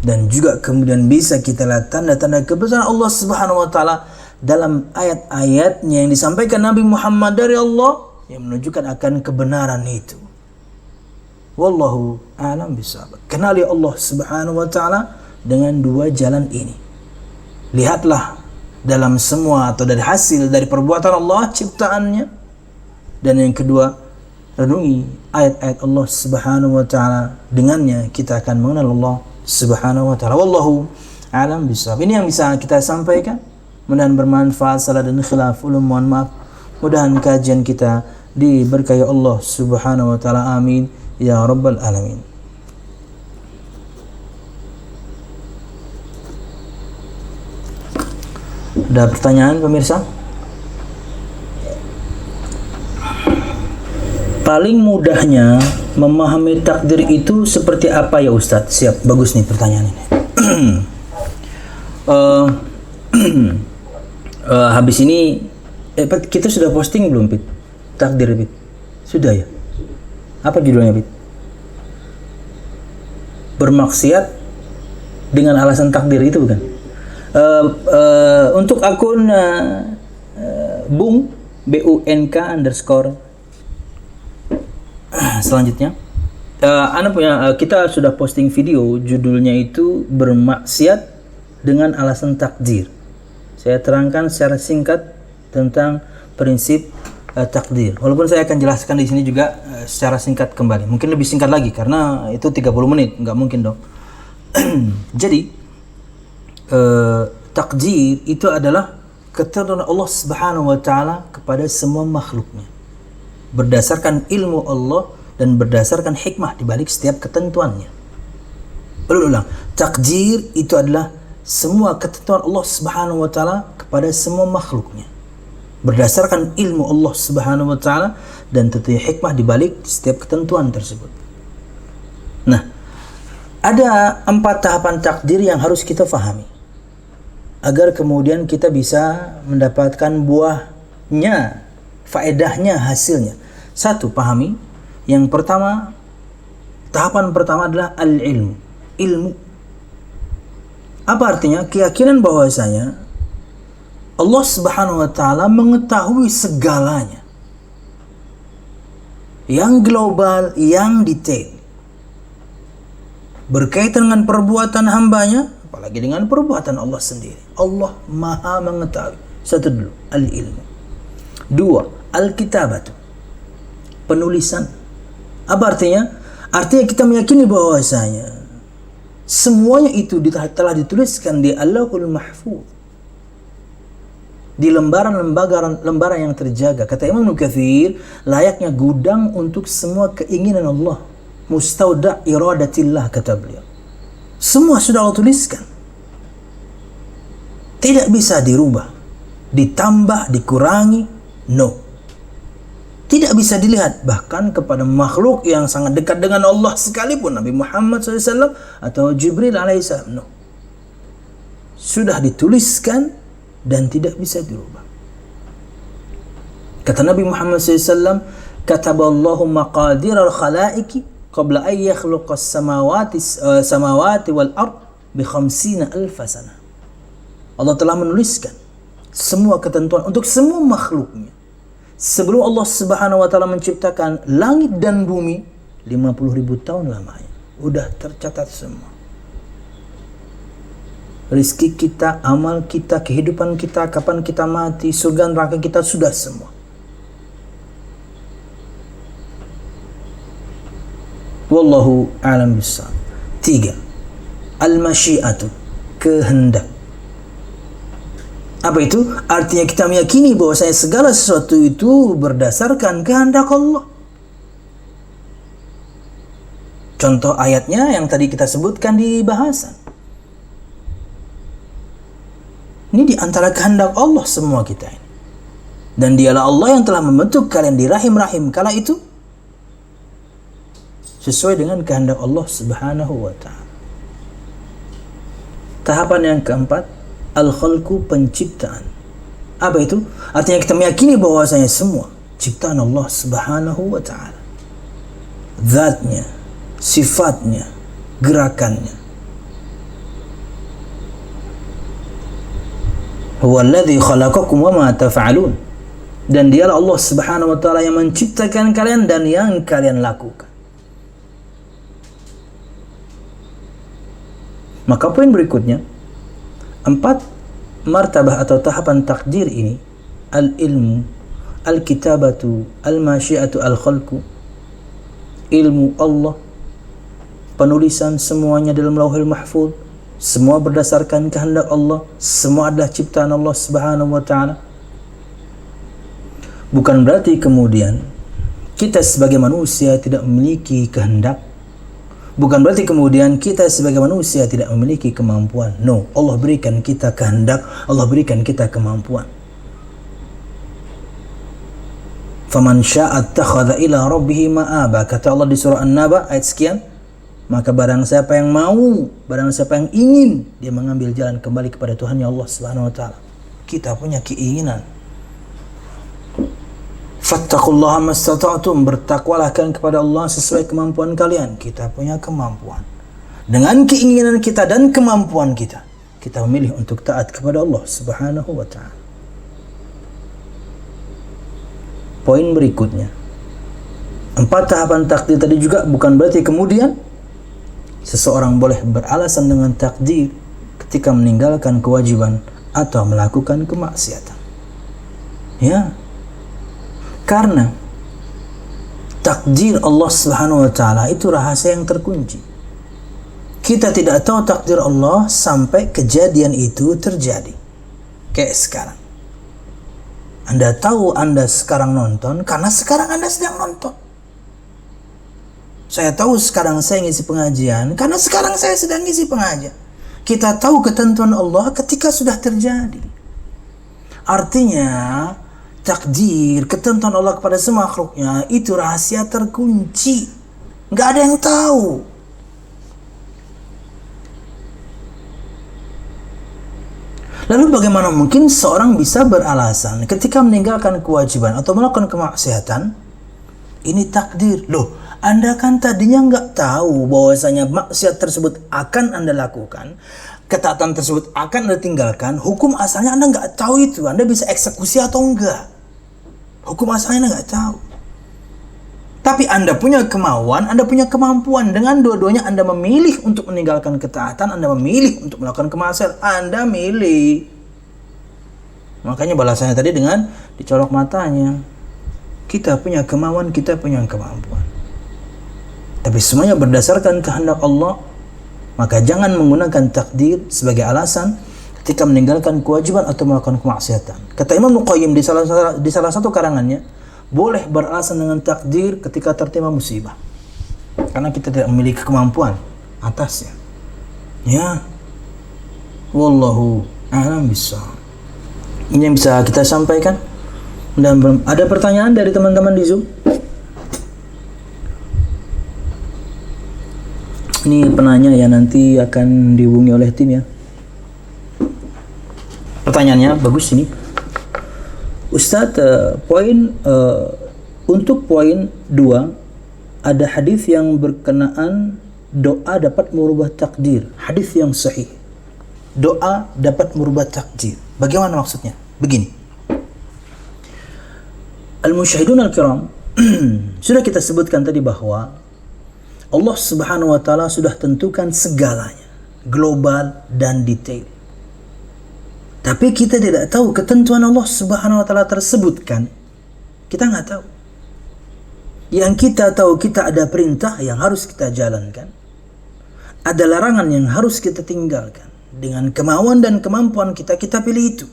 Dan juga kemudian bisa kita lihat tanda-tanda kebesaran Allah Subhanahu wa taala dalam ayat-ayatnya yang disampaikan Nabi Muhammad dari Allah yang menunjukkan akan kebenaran itu. Wallahu a'lam bishawab. Kenali Allah Subhanahu wa taala dengan dua jalan ini. Lihatlah dalam semua atau dari hasil dari perbuatan Allah ciptaannya. Dan yang kedua, renungi ayat-ayat Allah Subhanahu wa taala. Dengannya kita akan mengenal Allah Subhanahu wa ta'ala. Wallahu a'lam bishawab. Ini yang bisa kita sampaikan. Mudah-mudahan bermanfaat. Salah dan khilaf, ulum mohon maaf. Mudah-mudahan kajian kita diberkahi Allah Subhanahu wa ta'ala. Amin ya rabbal alamin. Ada pertanyaan pemirsa? Paling mudahnya memahami takdir itu seperti apa ya Ustadz? Siap, bagus nih pertanyaan ini. Habis ini kita sudah posting belum, Pit? Takdir, Pit? Sudah ya? Apa judulnya, Pit? Bermaksiat dengan alasan takdir, itu bukan? Untuk akun Bung BUNK _ selanjutnya, kita sudah posting video, judulnya itu bermaksiat dengan alasan takdir. Saya terangkan secara singkat tentang prinsip takdir. Walaupun saya akan jelaskan di sini juga secara singkat kembali. Mungkin lebih singkat lagi karena itu 30 menit, nggak mungkin dong. Jadi takdir itu adalah ketentuan Allah Subhanahu wa taala kepada semua makhluknya berdasarkan ilmu Allah dan berdasarkan hikmah di balik setiap ketentuannya. Ulang. Takdir itu adalah semua ketentuan Allah Subhanahu wa taala kepada semua makhluknya berdasarkan ilmu Allah Subhanahu wa taala dan tentunya hikmah di balik setiap ketentuan tersebut. Nah, ada 4 tahapan takdir yang harus kita fahami agar kemudian kita bisa mendapatkan buahnya, faedahnya, hasilnya. 1, pahami. Yang pertama, tahapan pertama adalah al-ilmu, ilmu. Apa artinya? Keyakinan bahwasanya Allah Subhanahu wa taala mengetahui segalanya. Yang global, yang detail. Berkaitan dengan perbuatan hambanya, apalagi dengan perbuatan Allah sendiri. Allah Maha mengetahui. 1 dulu, al-ilmu. 2, al-kitabatu, penulisan. Apa artinya? Artinya kita meyakini bahwasanya semuanya itu telah dituliskan di Allahul Mahfuz, di lembaran yang terjaga. Kata Imam Ibnu Katsir, layaknya gudang untuk semua keinginan Allah. Mustauda' iradatillah, kata beliau. Semua sudah Allah tuliskan. Tidak bisa dirubah, ditambah, dikurangi. No. Tidak bisa dilihat bahkan kepada makhluk yang sangat dekat dengan Allah sekalipun, Nabi Muhammad SAW atau Jibril alaihissalam. No. Sudah dituliskan dan tidak bisa dirubah. Kata Nabi Muhammad SAW, kataballahu maqadir al-khalaiqi qabla an yakhluqa as-samawati wal ard bi 50,000 sana. Allah telah menuliskan semua ketentuan untuk semua makhluknya sebelum Allah Subhanahu wa taala menciptakan langit dan bumi 50.000 tahun lamanya. Udah tercatat semua. Rizki kita, amal kita, kehidupan kita, kapan kita mati, surga neraka kita, sudah semua. Wallahu a'lam bishawab. 3, al-masyiatu, kehendak. Apa itu? Artinya kita meyakini bahwasanya segala sesuatu itu berdasarkan kehendak Allah. Contoh ayatnya yang tadi kita sebutkan di bahasan. Ini di antara kehendak Allah semua kita ini. Dan dialah Allah yang telah membentuk kalian di rahim-rahim kala itu sesuai dengan kehendak Allah Subhanahu wa taala. Tahapan yang keempat, al-khalqu, penciptaan. Apa itu? Artinya kita meyakini bahwasanya semua ciptaan Allah Subhanahu wa taala. Zatnya, sifatnya, gerakannya. Huwallazi khalaqakum wa ma taf'alun. Dan dialah Allah Subhanahu wa taala yang menciptakan kalian dan yang kalian lakukan. Maka poin berikutnya, 4 martabah atau tahapan takdir ini, al-ilmu, al-kitabatu, al-masyiatu, al-khalqu, ilmu Allah, penulisan semuanya dalam lauhul mahfuz, semua berdasarkan kehendak Allah, semua adalah ciptaan Allah Subhanahu wa taala. Bukan berarti kemudian kita sebagai manusia tidak memiliki kehendak. Bukan berarti kemudian kita sebagai manusia tidak memiliki kemampuan. No, Allah berikan kita kehendak, Allah berikan kita kemampuan. Faman syaa'a attakhadha ila rabbih ma'aba, kata Allah di surah An-Naba ayat sekian. Maka barang siapa yang mau, barang siapa yang ingin, dia mengambil jalan kembali kepada Tuhannya Allah Subhanahu wa taala. Kita punya keinginan. Fattaqullaha mastata'tum, bertakwalah kalian kepada Allah sesuai kemampuan kalian. Kita punya kemampuan. Dengan keinginan kita dan kemampuan kita, kita memilih untuk taat kepada Allah Subhanahu wa taala. Poin berikutnya, 4 tahapan takdir tadi juga bukan berarti kemudian seseorang boleh beralasan dengan takdir ketika meninggalkan kewajiban atau melakukan kemaksiatan. Ya. Karena takdir Allah Subhanahu wa taala itu rahasia yang terkunci. Kita tidak tahu takdir Allah sampai kejadian itu terjadi. Kayak sekarang. Anda tahu Anda sekarang nonton karena sekarang Anda sedang nonton. Saya tahu sekarang saya ngisi pengajian karena sekarang saya sedang ngisi pengajian. Kita tahu ketentuan Allah ketika sudah terjadi. Artinya, takdir, ketentuan Allah kepada semua makhluknya itu rahasia terkunci. Nggak ada yang tahu. Lalu bagaimana mungkin seorang bisa beralasan ketika meninggalkan kewajiban atau melakukan kemaksiatan, ini takdir. Loh, Anda kan tadinya nggak tahu bahwasanya maksiat tersebut akan Anda lakukan, ketaatan tersebut akan Anda tinggalkan, hukum asalnya Anda nggak tahu itu. Anda bisa eksekusi atau enggak. Hukum asalnya Anda nggak tahu. Tapi Anda punya kemauan, Anda punya kemampuan. Dengan dua-duanya Anda memilih untuk meninggalkan ketaatan, Anda memilih untuk melakukan kemaksiatan, Anda milih. Makanya balasannya tadi dengan dicolok matanya. Kita punya kemauan, kita punya kemampuan. Tapi semuanya berdasarkan kehendak Allah. Maka jangan menggunakan takdir sebagai alasan ketika meninggalkan kewajiban atau melakukan kemaksiatan. Kata Imam Al-Qayyim di salah satu karangannya, boleh beralasan dengan takdir ketika tertimpa musibah. Karena kita tidak memiliki kemampuan atasnya. Ya. Wallahu a'lam bishawab. Ini yang bisa kita sampaikan. Dan ada pertanyaan dari teman-teman di Zoom? Ini penanya ya, nanti akan dihubungi oleh tim ya. Pertanyaannya bagus ini. Ustadz, untuk poin 2 ada hadis yang berkenaan doa dapat merubah takdir. Hadis yang sahih. Doa dapat merubah takdir. Bagaimana maksudnya? Begini. Al-musyahidun al-kiram, sudah kita sebutkan tadi bahwa Allah Subhanahu wa taala sudah tentukan segalanya, global dan detail. Tapi kita tidak tahu ketentuan Allah Subhanahu wa taala tersebut kan. Kita nggak tahu. Yang kita tahu, kita ada perintah yang harus kita jalankan. Ada larangan yang harus kita tinggalkan. Dengan kemauan dan kemampuan kita, kita pilih itu.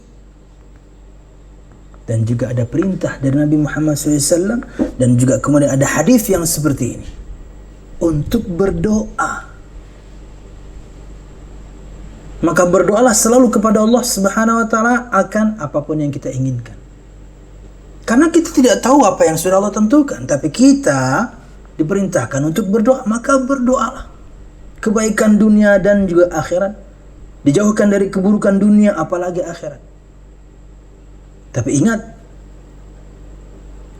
Dan juga ada perintah dari Nabi Muhammad SAW. Dan juga kemudian ada hadis yang seperti ini. Untuk berdoa. Maka berdoalah selalu kepada Allah Subhanahu wa taala akan apapun yang kita inginkan. Karena kita tidak tahu apa yang sudah Allah tentukan, tapi kita diperintahkan untuk berdoa, maka berdoalah. Kebaikan dunia dan juga akhirat. Dijauhkan dari keburukan dunia apalagi akhirat. Tapi ingat,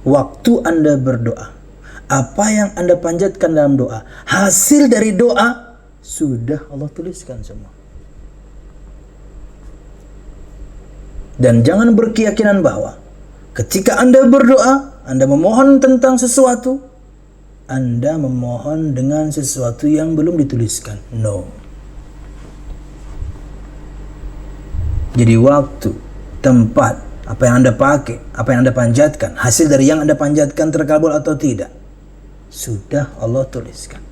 waktu Anda berdoa, apa yang Anda panjatkan dalam doa, hasil dari doa sudah Allah tuliskan semua. Dan jangan berkeyakinan bahwa ketika Anda berdoa, Anda memohon tentang sesuatu, Anda memohon dengan sesuatu yang belum dituliskan. No. Jadi waktu, tempat, apa yang Anda pakai, apa yang Anda panjatkan, hasil dari yang Anda panjatkan terkabul atau tidak, sudah Allah tuliskan.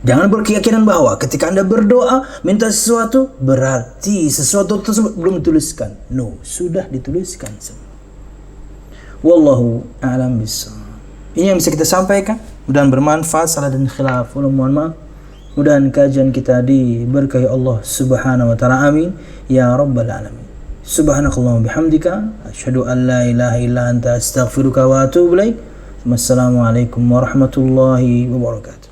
Jangan berkeyakinan bahwa ketika Anda berdoa, minta sesuatu, berarti sesuatu tersebut belum dituliskan. No, sudah dituliskan semua. Wallahu a'lam bishawab. Ini yang bisa kita sampaikan. Mudah-mudahan bermanfaat. Salah dan khilaf, mohon maaf. Mudah-mudahan kajian kita diberkahi Allah Subhanahu wa taala. Amin ya rabbal alamin. Subhanakallahumma bihamdika asyhadu an la ilaha illa anta astaghfiruka wa atubu ilaik. Wassalamualaikum warahmatullahi wabarakatuh.